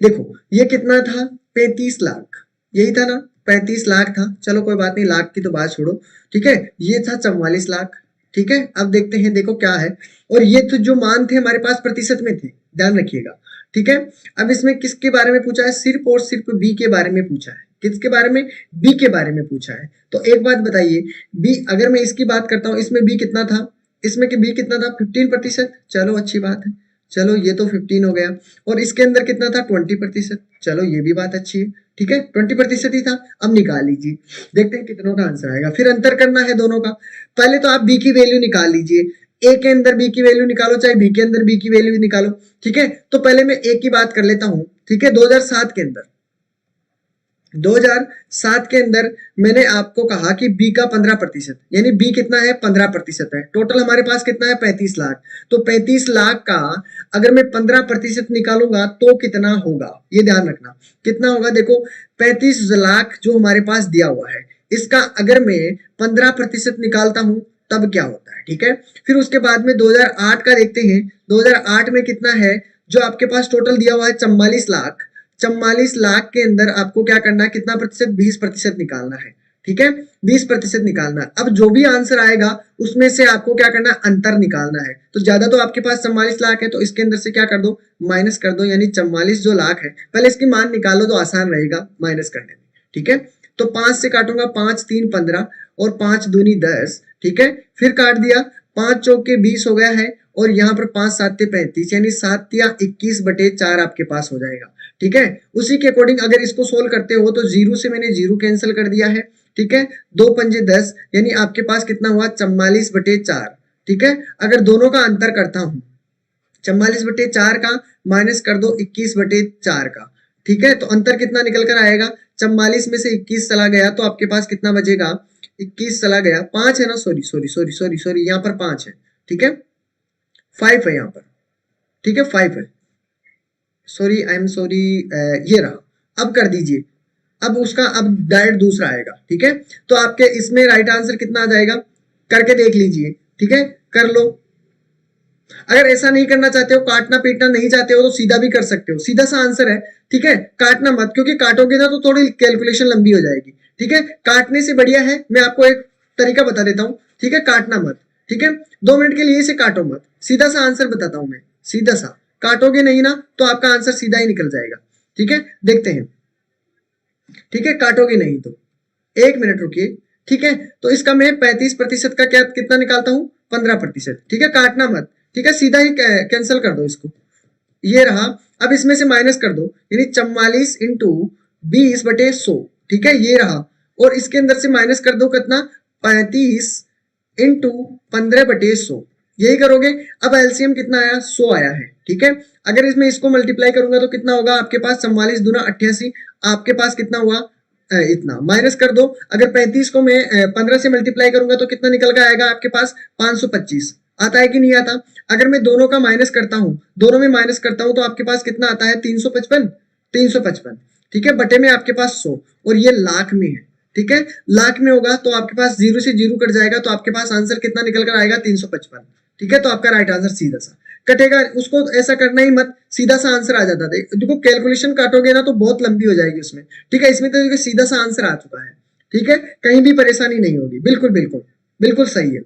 Speaker 1: देखो ये कितना था, 35 लाख, यही था ना, 35 लाख था। चलो कोई बात नहीं, लाख की तो बात छोड़ो, ठीक है। ये था 44 लाख, ठीक है। अब देखते हैं, देखो क्या है। और ये तो जो मान थे हमारे पास प्रतिशत में थे, ध्यान रखिएगा, ठीक है। अब इसमें किसके बारे में पूछा है, सिर्फ और सिर्फ बी के बारे में पूछा है। किसके बारे में, बी के बारे में पूछा है। तो एक बात बताइए, बी अगर मैं इसकी बात करता हूं, इसमें बी कितना था, इसमें कि बी कितना था, 15%। चलो अच्छी बात है, चलो ये तो 15 हो गया। और इसके अंदर कितना था, 20%। चलो ये भी बात अच्छी है, ठीक है, 20% ही था। अब निकाल लीजिए, देखते हैं कितनों का आंसर आएगा। फिर अंतर करना है दोनों का। पहले तो आप बी की वैल्यू निकाल लीजिए, ए के अंदर बी की वैल्यू निकालो, चाहे बी के अंदर बी की वैल्यू निकालो, ठीक है। तो पहले मैं ए की बात कर लेता हूं, ठीक है। 2007 के अंदर, 2007 के अंदर मैंने आपको कहा कि बी का 15%, यानी बी कितना है, 15% है। टोटल हमारे पास कितना है, 35 लाख। तो 35 लाख का अगर मैं 15% निकालूंगा तो कितना होगा, ये ध्यान रखना। कितना होगा, देखो 35 लाख जो हमारे पास दिया हुआ है, इसका अगर मैं 15% निकालता हूं तब क्या होता है, ठीक है। फिर उसके बाद में 2008 का देखते हैं। 2008 में कितना है, जो आपके पास टोटल दिया हुआ है 44 लाख। 44 लाख के अंदर आपको क्या करना है, कितना प्रतिशत, 20% निकालना है, ठीक है। 20% निकालना है। अब जो भी आंसर आएगा उसमें से आपको क्या करना है, अंतर निकालना है। तो ज्यादा तो आपके पास 44 लाख है, तो इसके अंदर से क्या कर दो, माइनस कर दो, यानी 44 जो लाख है, पहले इसकी मान निकालो तो आसान रहेगा माइनस करने में, ठीक है। तो 5 से काटूंगा, 5 3 15 और 5 दूनी 10, ठीक है। फिर काट दिया, 5 चौके 20 हो गया है, और यहाँ पर 5 7 35, यानी 7 या 21/4 आपके पास हो जाएगा, ठीक है। उसी के अकॉर्डिंग अगर इसको सोल्व करते हो तो जीरो से मैंने जीरो कैंसिल कर दिया है, ठीक है। 2 पंजे 10, यानी आपके पास कितना हुआ, 44/4, ठीक है। अगर दोनों का अंतर करता हूं, 44/4 का माइनस कर दो 21/4 का, ठीक है। तो अंतर कितना निकल कर आएगा, 44 में से 21 चला गया तो आपके पास कितना बचेगा, 21 चला गया, 5 है ना, sorry sorry sorry sorry sorry, यहाँ पर 5 है, ठीक है, 5 है यहाँ पर, ठीक है, 5 है, सॉरी आई एम सॉरी, ये रहा। अब कर दीजिए, अब उसका अब डायरेक्ट दूसरा आएगा, ठीक है। तो आपके इसमें राइट आंसर कितना आ जाएगा, करके देख लीजिए, ठीक है, कर लो। अगर ऐसा नहीं करना चाहते हो, काटना पीटना नहीं चाहते हो, तो सीधा भी कर सकते हो, सीधा सा आंसर है, ठीक है। काटना मत, क्योंकि काटोगे ना तो थोड़ी कैलकुलेशन लंबी हो जाएगी, ठीक है। काटने से बढ़िया है, मैं आपको एक तरीका बता देता हूं, ठीक है, काटना मत, ठीक है। 2 मिनट के लिए इसे काटो मत, सीधा सा आंसर बताता हूं मैं, सीधा सा। काटोगे नहीं ना तो आपका आंसर सीधा ही निकल जाएगा, ठीक है। देखते हैं, ठीक है, काटोगे नहीं तो 1 मिनट रुकिए, ठीक है। तो इसका मैं 35% का क्या कितना निकालता हूं, 15%, ठीक है। काटना मत, ठीक है, सीधा ही कैंसिल कर दो इसको, ये रहा। अब इसमें से माइनस कर दो, यानी 44 इंटू 20/100, ठीक है, ये रहा। और इसके अंदर से माइनस कर दो कितना, 35 इंटू 15/100, यही करोगे। अब एलसीएम कितना आया, 100 आया है, ठीक है। अगर इसमें इसको मल्टीप्लाई करूंगा तो कितना होगा आपके पास, 44 दूना 88, आपके पास कितना हुआ, इतना माइनस कर दो। अगर 35 को मैं 15 से मल्टीप्लाई करूंगा तो कितना निकल कर आएगा आपके पास, 525। आता है कि नहीं आता। अगर मैं दोनों का माइनस करता हूं, दोनों में माइनस करता हूं तो आपके पास कितना आता है, 355, 355, ठीक है। बटे में आपके पास 100, और ये लाख में है, ठीक है। लाख में होगा तो आपके पास जीरो से जीरो कट जाएगा, तो आपके पास आंसर कितना निकल कर आएगा, 355, ठीक है। तो आपका राइट आंसर सीधा सा कटेगा, उसको ऐसा करना ही मत, सीधा सा आंसर आ जाता है। देखो कैलकुलेशन काटोगे ना तो बहुत लंबी हो जाएगी उसमें, ठीक है। इसमें तो सीधा सा आंसर आ चुका है, ठीक है, कहीं भी परेशानी नहीं होगी, बिल्कुल बिल्कुल बिल्कुल सही है,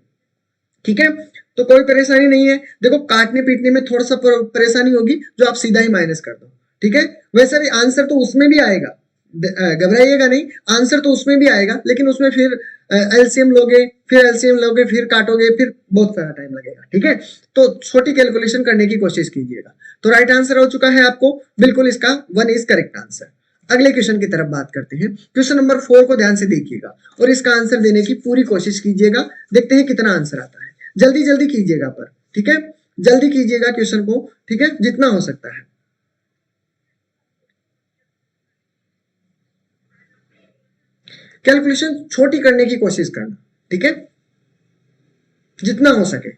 Speaker 1: ठीक है। तो कोई परेशानी नहीं है। देखो काटने पीटने में थोड़ा सा परेशानी होगी, जो आप सीधा ही माइनस कर दो, ठीक है। वैसे भी आंसर तो उसमें भी आएगा, घबराइएगा नहीं, आंसर तो उसमें भी आएगा, लेकिन उसमें फिर एलसीएम लोगे, फिर एलसीएम लोगे, फिर काटोगे, फिर बहुत सारा टाइम लगेगा, ठीक है। तो छोटी कैलकुलेशन करने की कोशिश कीजिएगा। तो राइट आंसर हो चुका है आपको, बिल्कुल इसका 1 इज करेक्ट आंसर। अगले क्वेश्चन की तरफ बात करते हैं। क्वेश्चन नंबर 4 को ध्यान से देखिएगा और इसका आंसर देने की पूरी कोशिश कीजिएगा। देखते हैं कितना आंसर आता है, जल्दी जल्दी कीजिएगा पर, ठीक है, जल्दी कीजिएगा क्वेश्चन को, ठीक है, जितना हो सकता है। कैलकुलेशन छोटी करने की कोशिश करना, ठीक है, जितना हो सके।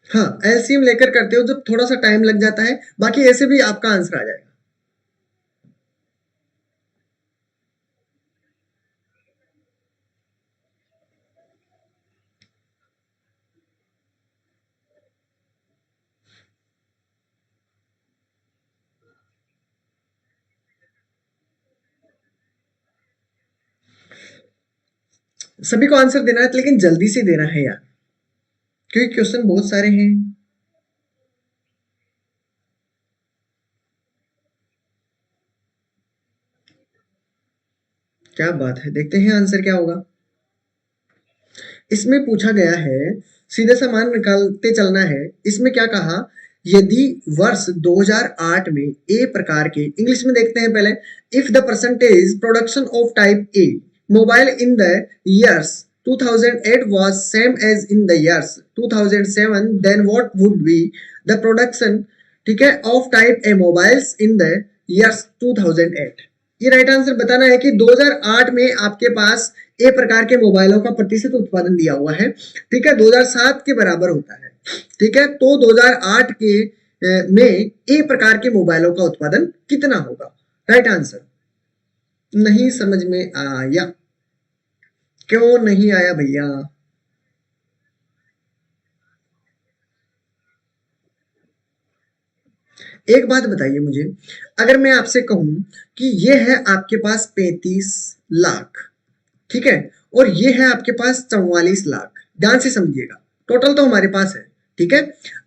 Speaker 1: हाँ, एलसीएम लेकर करते हो जब थोड़ा सा टाइम लग जाता है, बाकी ऐसे भी आपका आंसर आ जाएगा। सभी को आंसर देना है लेकिन जल्दी से देना है यार, क्योंकि क्वेश्चन बहुत सारे हैं। क्या बात है, देखते हैं आंसर क्या होगा। इसमें पूछा गया है, सीधे सा मान निकालते चलना है। इसमें क्या कहा, यदि वर्ष 2008 में ए प्रकार के, इंग्लिश में देखते हैं पहले, if the percentage production of type A mobile in the years 2008 was same as in the years 2007, then what would be the production, ठीक है, of type A mobiles in the years 2008। ये राइट आंसर बताना है कि 2008 में आपके पास ए प्रकार के मोबाइलों का प्रतिशत उत्पादन दिया हुआ है, ठीक है, 2007 के बराबर होता है, ठीक है। तो 2008 के में ए प्रकार के मोबाइलों का उत्पादन कितना होगा, राइट आंसर। नहीं समझ में आया, क्यों नहीं आया भैया? एक बात बताइए मुझे, अगर मैं आपसे कहूं कि ये है आपके पास 35 लाख, ठीक है, और ये है आपके पास 44 लाख, ध्यान से समझिएगा, टोटल तो हमारे पास है, ठीक है।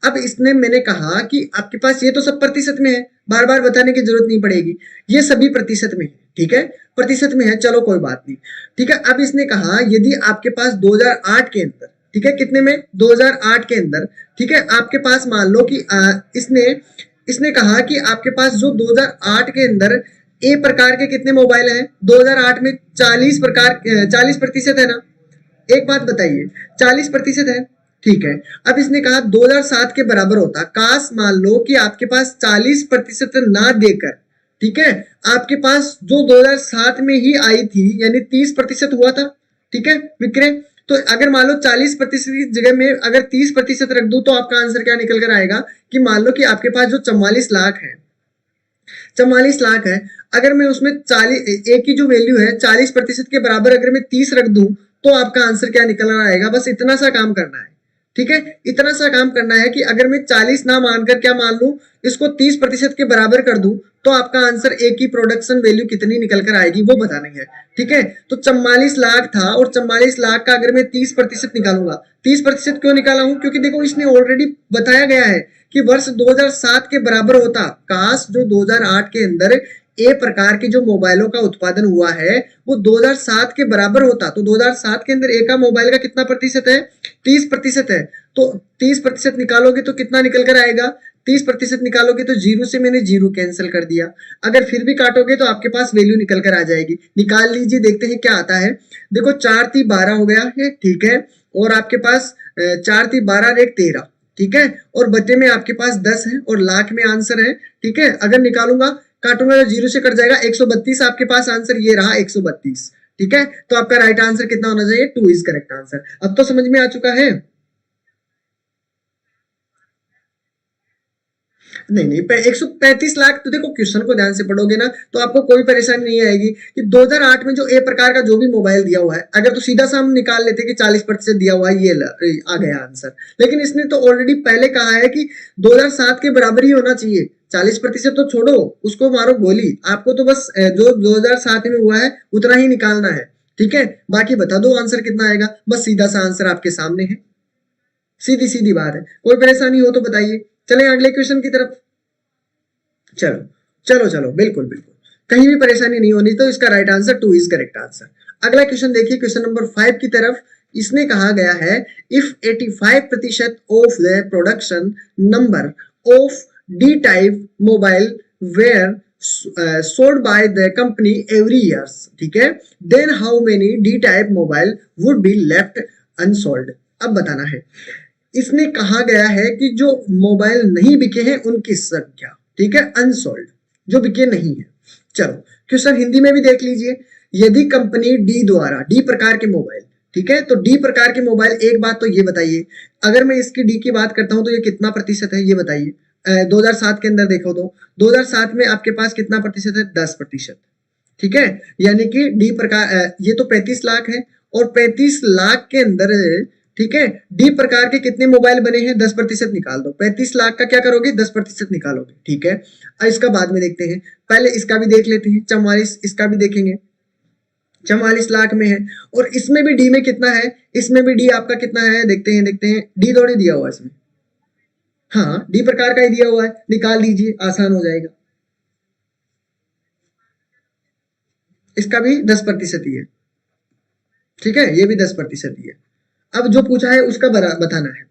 Speaker 1: अब इसने मैंने कहा कि आपके पास ये तो सब प्रतिशत में है, बार बार बताने की जरूरत नहीं पड़ेगी, ये सभी प्रतिशत में है, ठीक है, प्रतिशत में है, चलो कोई बात नहीं, ठीक है। अब इसने कहा यदि आपके पास 2008 के अंदर, ठीक है, कितने में, 2008 के अंदर, ठीक है, आपके पास मान लो कि इसने इसने कहा कि आपके पास जो 2008 के अंदर ए प्रकार के कितने मोबाइल हैं, 2008 में 40% है ना, एक बात बताइए, 40% है, ठीक है। अब इसने कहा 2007 के बराबर होता, काश मान लो कि आपके पास 40% ना देकर, ठीक है, आपके पास जो 2007 में ही आई थी यानी 30% हुआ था, ठीक है विक्रय। तो अगर मान लो 40% की जगह में अगर 30% रख दूं तो आपका आंसर क्या निकल कर आएगा कि मान लो कि आपके पास जो 44 लाख है, 44 लाख है, अगर मैं उसमें 40 ए की जो वैल्यू है 40% के बराबर अगर मैं 30 रख दूं तो आपका आंसर क्या निकल आएगा। बस इतना सा काम करना है, ठीक है, इतना सा काम करना है कि अगर मैं 40 ना मानकर क्या मान लूं, इसको 30% के बराबर कर दूं तो आपका आंसर ए की प्रोडक्शन वैल्यू कितनी निकल कर आएगी वो बतानी है, ठीक है। तो 44 लाख था और 44 लाख का अगर मैं 30% निकालूंगा, 30% क्यों निकाला हूं, क्योंकि देखो इसने ऑलरेडी बताया गया है कि वर्ष 2007 के बराबर होता, काश जो 2008 के अंदर ए प्रकार के जो मोबाइलों का उत्पादन हुआ है वो 2007 के बराबर होता, तो 2007 के अंदर ए का मोबाइल का कितना प्रतिशत है, 30% है। तो 30% निकालोगे तो कितना निकल कर आएगा, 30% निकालोगे तो जीरो से मैंने जीरो कैंसिल कर दिया, अगर फिर भी काटोगे तो आपके पास वैल्यू निकल कर आ जाएगी, निकाल लीजिए, देखते हैं क्या आता है। देखो 4×3=12 हो गया है, ठीक है, और आपके पास 4×3=12 ठीक है, और बचे में आपके पास 10 है और लाख में आंसर है, ठीक है। अगर निकालूंगा काटूंगा तो जीरो से कट जाएगा, 132 आपके पास आंसर ये रहा, 132, ठीक है। तो आपका राइट आंसर कितना होना चाहिए, 2 इज करेक्ट आंसर। अब तो समझ में आ चुका है। नहीं नहीं, 135 लाख, तो देखो क्वेश्चन को ध्यान से पढ़ोगे ना तो आपको कोई परेशानी नहीं आएगी कि 2008 में जो ए प्रकार का जो भी मोबाइल दिया हुआ है, अगर तो सीधा सा हम निकाल लेते कि 40% दिया हुआ है, ये आ गया आंसर, लेकिन इसने तो ऑलरेडी पहले कहा है कि 2007 के बराबर ही होना चाहिए, 40% तो छोड़ो, उसको मारो गोली, आपको तो बस जो 2007 में हुआ है उतना ही निकालना है, ठीक है। बाकी बता दो आंसर कितना आएगा, बस सीधा सा आंसर आपके सामने है, सीधी सीधी बात है, कोई परेशानी हो तो बताइए। चलें अगले क्वेश्चन की तरफ। चलो चलो चलो, बिल्कुल बिल्कुल, कहीं भी परेशानी नहीं होनी, तो इसका right answer 2 is correct answer. अगला क्वेश्चन देखिए, क्वेश्चन नंबर 5 की तरफ। इसने कहा गया है if 85% of the production number of D type mobile were sold by the company every years, ठीक है, then how many D type mobile would be left unsold. अब बताना है, इसने कहा गया है कि जो मोबाइल नहीं बिके हैं उनकी संख्या, ठीक है, अनसोल्ड, जो बिके नहीं है। चलो क्वेश्चन हिंदी में भी देख लीजिए, यदि कंपनी डी द्वारा, डी प्रकार के मोबाइल, ठीक है, तो डी प्रकार के मोबाइल, एक बात तो ये बताइए, अगर मैं इसकी डी की बात करता हूं तो ये कितना प्रतिशत है ये बताइए। 2007 के अंदर देखो तो 2007 में आपके पास कितना प्रतिशत है, 10%। ठीक है, यानी कि डी प्रकार ये तो 35 लाख है, और 35 लाख के अंदर, ठीक है, डी प्रकार के कितने मोबाइल बने हैं, 10% निकाल दो। 35 लाख का क्या करोगे, 10% निकालोगे। ठीक है, अब इसका बाद में देखते हैं, पहले इसका भी देख लेते हैं। 44, इसका भी देखेंगे, 44 लाख में है, और इसमें भी डी में कितना है, इसमें भी डी आपका कितना है, देखते हैं देखते हैं, डी थोड़ी दिया हुआ है इसमें, हाँ डी प्रकार का ही दिया हुआ है, निकाल लीजिए, आसान हो जाएगा। इसका भी 10% ही है, ठीक है, ये भी 10% ही है। अब जो पूछा है उसका बताना है,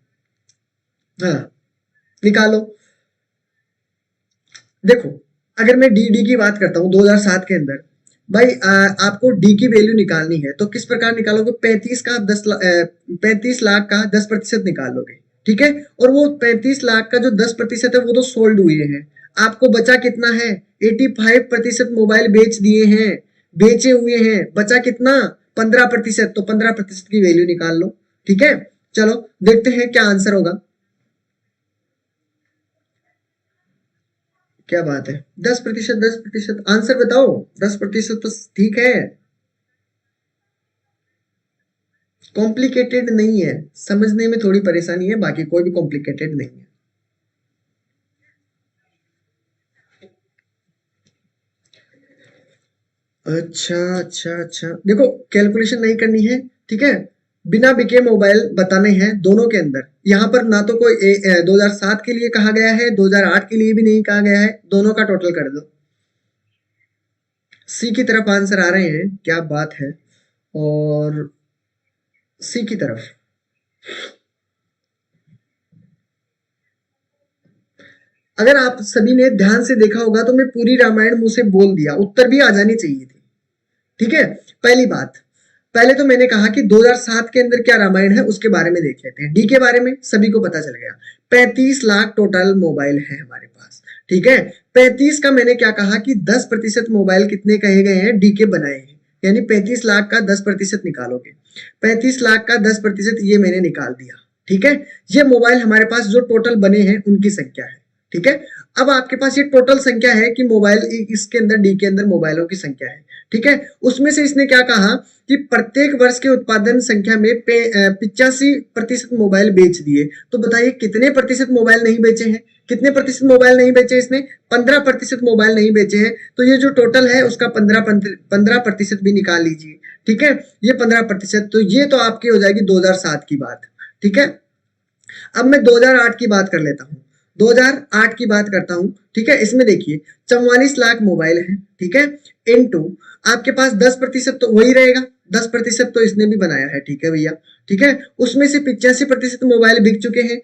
Speaker 1: हाँ निकालो। देखो, अगर मैं डी की बात करता हूँ 2007 के अंदर, भाई आपको डी की वैल्यू निकालनी है तो किस प्रकार निकालोगे, 35 लाख का 10% निकाल लोगे। ठीक है, और वो 35 लाख का जो 10% है वो तो सोल्ड हुए हैं, आपको बचा कितना है, 85% मोबाइल बेच दिए हैं, बेचे हुए हैं, बचा कितना, 15%, तो 15% की वैल्यू निकाल लो। ठीक है, चलो देखते हैं क्या आंसर होगा। क्या बात है, 10%, 10%, आंसर बताओ। 10% तो ठीक है, कॉम्प्लिकेटेड नहीं है, समझने में थोड़ी परेशानी है, बाकी कोई भी कॉम्प्लिकेटेड नहीं है। अच्छा अच्छा अच्छा, देखो कैलकुलेशन नहीं करनी है, ठीक है, बिना बिके मोबाइल बताने हैं दोनों के अंदर। यहाँ पर ना तो कोई 2007 के लिए कहा गया है, 2008 के लिए भी नहीं कहा गया है, दोनों का टोटल कर दो। सी की तरफ आंसर आ रहे हैं, क्या बात है, और सी की तरफ। अगर आप सभी ने ध्यान से देखा होगा तो मैं पूरी रामायण मुंह से बोल दिया, उत्तर भी आ जानी चाहिए थी। ठीक है, पहली बात, पहले तो मैंने कहा कि 2007 के अंदर क्या रामायण है उसके बारे में देख लेते हैं। डी के बारे में सभी को पता चल गया, 35 लाख टोटल मोबाइल है हमारे पास। ठीक है, 35 का मैंने क्या कहा कि 10% मोबाइल कितने कहे गए हैं, डी के बनाए हैं, यानी 35 लाख का 10% निकालोगे, 35 लाख का 10% ये मैंने निकाल दिया। ठीक है, ये मोबाइल हमारे पास जो टोटल बने हैं उनकी संख्या है। ठीक है, अब आपके पास ये टोटल संख्या है कि मोबाइल, इसके अंदर डी के अंदर मोबाइलों की संख्या है। ठीक है, उसमें से इसने क्या कहा कि प्रत्येक वर्ष के उत्पादन संख्या में 85% मोबाइल बेच दिए, तो बताइए कितने प्रतिशत मोबाइल नहीं बेचे हैं, कितने प्रतिशत मोबाइल नहीं बेचे इसने, 15% मोबाइल नहीं बेचे हैं, तो ये जो टोटल है उसका 15% भी निकाल लीजिए। ठीक है, ये 15%, तो ये तो आपकी हो जाएगी 2007 की बात। ठीक है, अब मैं 2008 की बात कर लेता हूँ, 2008 की बात करता हूँ। ठीक है, इसमें देखिए 44 लाख मोबाइल है, ठीक है, इनटू आपके पास 10% तो वही रहेगा, 10% तो इसने भी बनाया है। ठीक है भैया, ठीक है, उसमें से 85% मोबाइल बिक चुके हैं,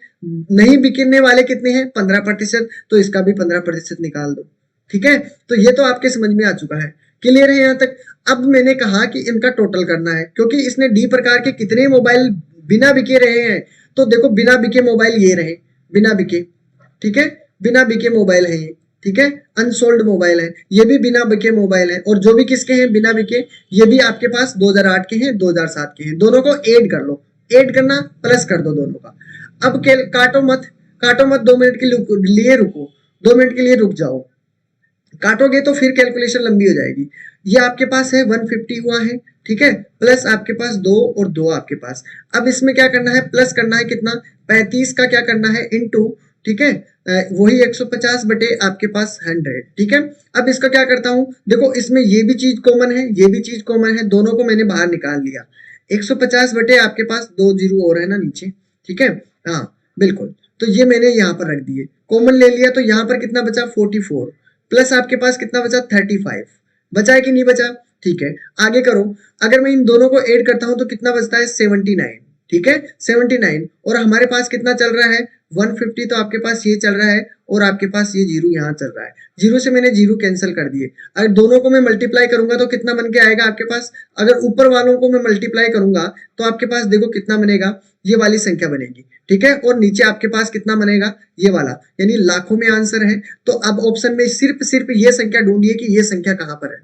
Speaker 1: नहीं बिकने वाले कितने हैं, 15%, तो इसका भी 15% निकाल दो। ठीक है, तो ये तो आपके समझ में आ चुका है, क्लियर है यहाँ तक। अब मैंने कहा कि इनका टोटल करना है, क्योंकि इसने डी प्रकार के कितने मोबाइल बिना बिके रहे हैं, तो देखो बिना बिके मोबाइल ये रहे, बिना बिके, ठीक है, बिना बिके मोबाइल है ये। ठीक है, अनसोल्ड मोबाइल है, ये भी बिना बिके मोबाइल है, और जो भी किसके हैं बिना बिके, ये भी आपके पास 2008 के हैं, 2007 के हैं, दोनों को ऐड कर लो, ऐड करना प्लस कर दो दोनों का। अब काटो मत, काटो मत, 2 मिनट के लिए रुको, 2 मिनट के लिए रुक जाओ, काटोगे तो फिर कैलकुलेशन लंबी हो जाएगी। ये आपके पास है 150 हुआ है, ठीक है, प्लस आपके पास 2 और 2 आपके पास। अब इसमें क्या करना है, प्लस करना है कितना, 35 का क्या करना है इनटू, ठीक है, वही 150 बटे आपके पास 100। ठीक है, अब इसका क्या करता हूं, देखो इसमें ये भी चीज कॉमन है, ये भी चीज कॉमन है, दोनों को मैंने बाहर निकाल लिया। 150 बटे आपके पास 2 जीरो और है ना नीचे, ठीक है, हाँ बिल्कुल, तो ये मैंने यहाँ पर रख दिए, कॉमन ले लिया, तो यहाँ पर कितना बचा 44, प्लस आपके पास कितना बचा 35, बचा है कि नहीं बचा। ठीक है, आगे करो, अगर मैं इन दोनों को ऐड करता हूं तो कितना बचता है 79। ठीक है, 79, और हमारे पास कितना चल रहा है 150, तो आपके पास ये चल रहा है, और आपके पास ये जीरो यहाँ चल रहा है, जीरो से मैंने जीरो कैंसिल कर दिए। अगर दोनों को मैं मल्टीप्लाई करूंगा तो कितना बन के आएगा आपके पास, अगर ऊपर वालों को मैं मल्टीप्लाई करूंगा तो आपके पास देखो कितना बनेगा, ये वाली संख्या बनेगी। ठीक है, और नीचे आपके पास कितना बनेगा, ये वाला, यानी लाखों में आंसर है। तो अब ऑप्शन में सिर्फ सिर्फ ये संख्या ढूंढिए कि ये संख्या कहां पर है,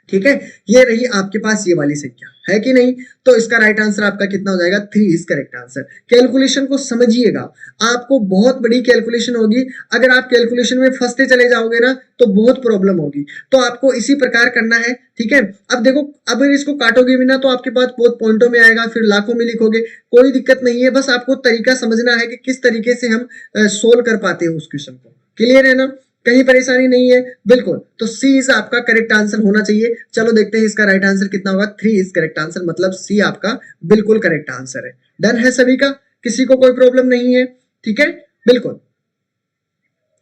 Speaker 1: ठीक है, ये रही आपके पास ये वाली संख्या, है कि नहीं? तो इसका राइट आंसर आपका कितना हो जाएगा? 3 इज करेक्ट आंसर। कैलकुलेशन को समझिएगा, आपको बहुत बड़ी कैलकुलेशन होगी। अगर आप कैलकुलेशन में फंसते चले जाओगे ना तो बहुत प्रॉब्लम होगी। तो आपको इसी प्रकार करना है, ठीक है। अब देखो, अगर इसको काटोगे भी ना तो आपके पास बहुत पॉइंटों में आएगा, फिर लाखों में लिखोगे, कोई दिक्कत नहीं है। बस आपको तरीका समझना है कि किस तरीके से हम सोल्व कर पाते हैं उस क्वेश्चन को। क्लियर है ना? कहीं परेशानी नहीं है, बिल्कुल। तो सी इज आपका करेक्ट आंसर होना चाहिए। चलो देखते हैं इसका राइट आंसर कितना होगा। 3 इज करेक्ट आंसर, मतलब सी आपका बिल्कुल करेक्ट आंसर है। डन है सभी का? किसी को कोई प्रॉब्लम नहीं है? ठीक है, बिल्कुल।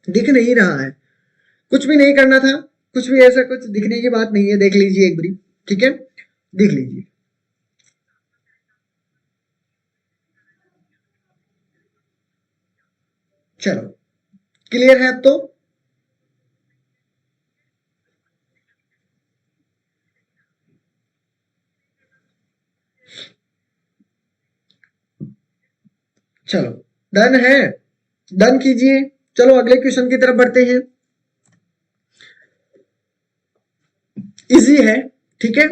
Speaker 1: दिख नहीं रहा है, कुछ भी नहीं करना था, कुछ भी ऐसा कुछ दिखने की बात नहीं है। देख लीजिए एक बारी, ठीक है, देख लीजिए। चलो, क्लियर है अब तो? चलो, डन है, डन कीजिए। चलो अगले क्वेश्चन की तरफ बढ़ते हैं। इजी है, ठीक है।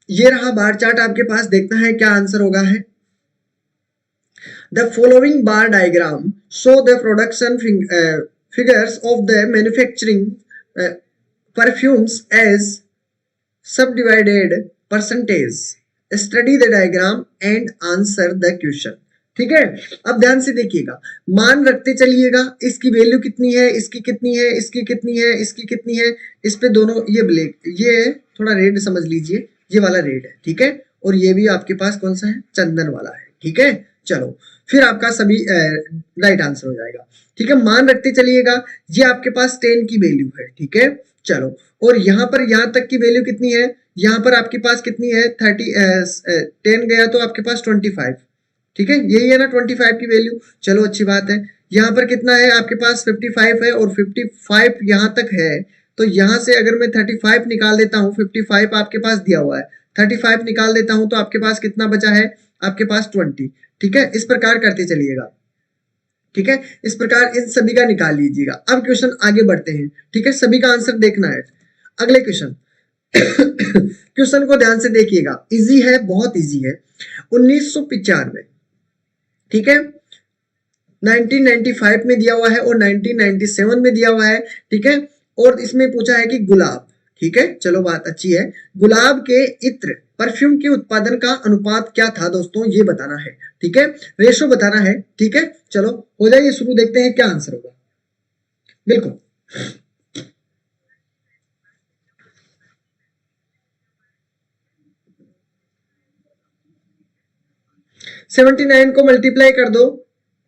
Speaker 1: ये रहा बार चार्ट आपके पास, देखना है क्या आंसर होगा। है the following bar diagram show the production figures of the manufacturing perfumes as subdivided percentage. Study the diagram and answer the question. ठीक है, अब ध्यान से देखिएगा, मान रखते चलिएगा इसकी वैल्यू कितनी है, इसकी कितनी है, इसकी कितनी है, इसकी कितनी है। इस पे दोनों, ये ब्लैक, ये थोड़ा रेड समझ लीजिए, ये वाला रेड है, ठीक है। और ये भी आपके पास कौन सा है? चंदन वाला है, ठीक है। चलो, फिर आपका सभी राइट आंसर हो जाएगा, ठीक है। मान रखते चलिएगा, ये आपके पास 10 की वैल्यू है, ठीक है। चलो, और यहाँ पर यहाँ तक की वैल्यू कितनी है? यहाँ पर आपके पास कितनी है? 10 गया तो आपके पास 25, ठीक है, यही है ना 25 की वैल्यू। चलो अच्छी बात है। यहाँ पर कितना है आपके पास? 55 है, और 55 यहाँ तक है। तो यहाँ से अगर मैं 35 निकाल देता हूँ, 55 आपके पास दिया हुआ है, 35 निकाल देता हूँ तो आपके पास कितना बचा है? आपके पास 20, ठीक है। इस प्रकार करते चलिएगा, ठीक है। इस प्रकार इन सभी का निकाल लीजिएगा। अब क्वेश्चन आगे बढ़ते हैं, ठीक है, सभी का आंसर देखना है। अगले क्वेश्चन क्वेश्चन को ध्यान से देखिएगा, इजी है, बहुत इजी है। 1995, ठीक है, 1995 में दिया हुआ है और 1997 में दिया हुआ है, ठीक है। और इसमें पूछा है कि गुलाब, ठीक है, चलो बात अच्छी है। गुलाब के इत्र परफ्यूम के उत्पादन का अनुपात क्या था दोस्तों, ये बताना है, ठीक है, रेशो बताना है, ठीक है। चलो हो जाइए शुरू, देखते हैं क्या आंसर होगा। बिल्कुल, 79 को मल्टीप्लाई कर दो,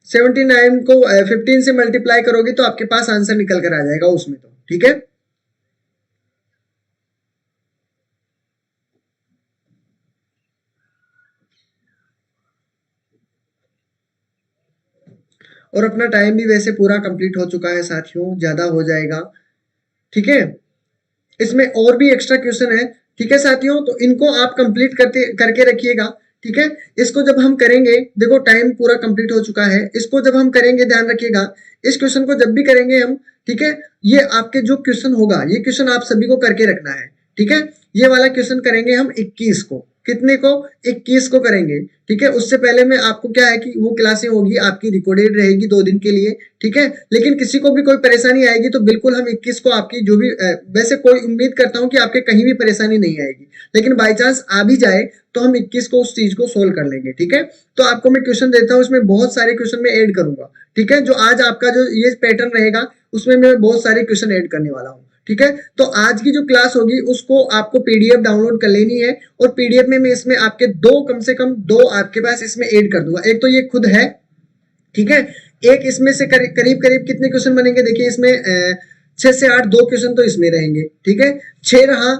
Speaker 1: 79 को 15 से मल्टीप्लाई करोगे तो आपके पास आंसर निकल कर आ जाएगा उसमें तो, ठीक है। और अपना टाइम भी वैसे पूरा कंप्लीट हो चुका है साथियों, ज्यादा हो जाएगा, ठीक है। इसमें और भी एक्स्ट्रा क्वेश्चन है, ठीक है साथियों, तो इनको आप कंप्लीट करते करके रखिएगा, ठीक है। इसको जब हम करेंगे, देखो टाइम पूरा कंप्लीट हो चुका है, इसको जब हम करेंगे ध्यान रखिएगा, इस क्वेश्चन को जब भी करेंगे हम, ठीक है, ये आपके जो क्वेश्चन होगा, ये क्वेश्चन आप सभी को करके रखना है, ठीक है। ये वाला क्वेश्चन करेंगे हम 21 को, कितने को? 21 को करेंगे, ठीक है। उससे पहले में आपको क्या है कि वो क्लासें होगी आपकी, रिकॉर्डेड रहेगी 2 दिन के लिए, ठीक है। लेकिन किसी को भी कोई परेशानी आएगी तो बिल्कुल हम 21 को आपकी जो भी वैसे कोई उम्मीद करता हूं कि आपके कहीं भी परेशानी नहीं आएगी, लेकिन बाई चांस आ भी जाए तो हम 21 को उस चीज को सोल्व कर लेंगे, ठीक है। तो आपको मैं क्वेश्चन देता हूं, इसमें बहुत सारे क्वेश्चन में ऐड करूंगा, ठीक है। जो आज आपका जो ये पैटर्न रहेगा उसमें मैं बहुत सारे क्वेश्चन ऐड करने वाला हूँ, ठीक है। तो आज की जो क्लास होगी उसको आपको पीडीएफ डाउनलोड कर लेनी है, और पीडीएफ में मैं इसमें आपके दो, कम से कम 2 आपके पास इसमें ऐड कर दूंगा। एक तो ये खुद है, ठीक है। एक इसमें से करीब करीब कितने क्वेश्चन बनेंगे? देखिए इसमें 6 से 8, 2 क्वेश्चन तो इसमें रहेंगे, ठीक है। 6 रहा,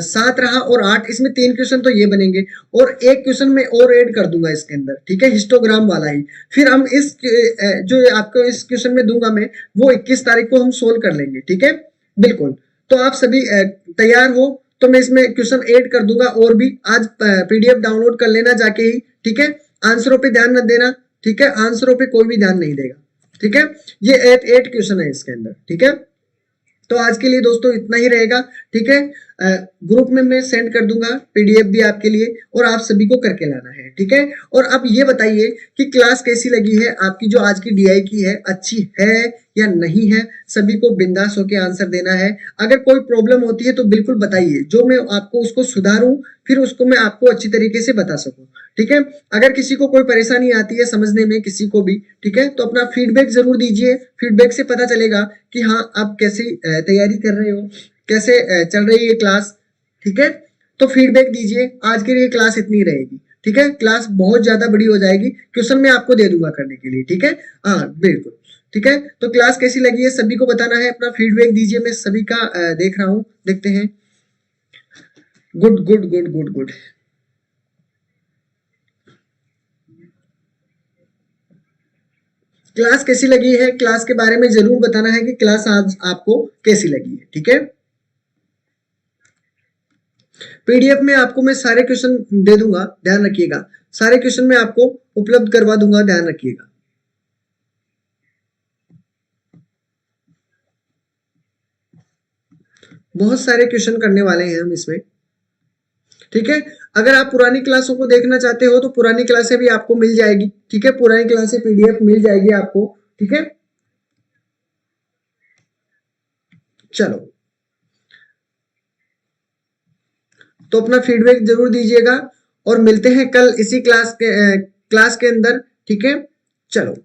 Speaker 1: 7 रहा और 8, इसमें 3 क्वेश्चन तो ये बनेंगे, और एक क्वेश्चन मैं और ऐड कर दूंगा इसके अंदर, ठीक है, हिस्टोग्राम वाला ही। फिर हम इस जो आपको इस क्वेश्चन में दूंगा मैं, वो 21 तारीख को हम सोल्व कर लेंगे, ठीक है, बिल्कुल। तो आप सभी तैयार हो तो मैं इसमें क्वेश्चन ऐड कर दूंगा, और भी आज पीडीएफ डाउनलोड कर लेना जाके ही, ठीक है। आंसरों पे ध्यान मत देना, ठीक है, आंसरों पे कोई भी ध्यान नहीं देगा, ठीक है। ये 8 क्वेश्चन है इसके अंदर, ठीक है। तो आज के लिए दोस्तों इतना ही रहेगा, ठीक है। ग्रुप में मैं सेंड कर दूंगा पीडीएफ भी आपके लिए, और आप सभी को करके लाना है, ठीक है। और अब ये बताइए कि क्लास कैसी लगी है आपकी, जो आज की डीआई की है, अच्छी है या नहीं है। सभी को बिंदास होकर आंसर देना है। अगर कोई प्रॉब्लम होती है तो बिल्कुल बताइए, जो मैं आपको उसको सुधारूं, फिर उसको मैं आपको अच्छी तरीके से बता सकूं, ठीक है। अगर किसी को कोई परेशानी आती है समझने में, किसी को भी, ठीक है, तो अपना फीडबैक जरूर दीजिए। फीडबैक से पता चलेगा कि हाँ आप कैसी तैयारी कर रहे हो, कैसे चल रही है क्लास, ठीक है। तो फीडबैक दीजिए। आज के लिए क्लास इतनी रहेगी, ठीक है। क्लास बहुत ज्यादा बड़ी हो जाएगी, क्वेश्चन मैं आपको दे दूंगा करने के लिए, ठीक है। हाँ बिल्कुल, ठीक है। तो क्लास कैसी लगी है सभी को बताना है, अपना फीडबैक दीजिए। मैं सभी का देख रहा हूँ, देखते हैं। Good good good good good. Class कैसी लगी है, क्लास के बारे में जरूर बताना है कि क्लास आज आपको कैसी लगी है, ठीक है। पीडीएफ में आपको मैं सारे क्वेश्चन दे दूंगा, ध्यान रखिएगा। सारे क्वेश्चन मैं आपको उपलब्ध करवा दूंगा, ध्यान रखिएगा। बहुत सारे क्वेश्चन करने वाले हैं हम इसमें, ठीक है। अगर आप पुरानी क्लासों को देखना चाहते हो तो पुरानी क्लासें भी आपको मिल जाएगी, ठीक है। पुरानी क्लासें पीडीएफ मिल जाएगी आपको, ठीक है। चलो, तो अपना फीडबैक जरूर दीजिएगा, और मिलते हैं कल इसी क्लास के अंदर, ठीक है। चलो।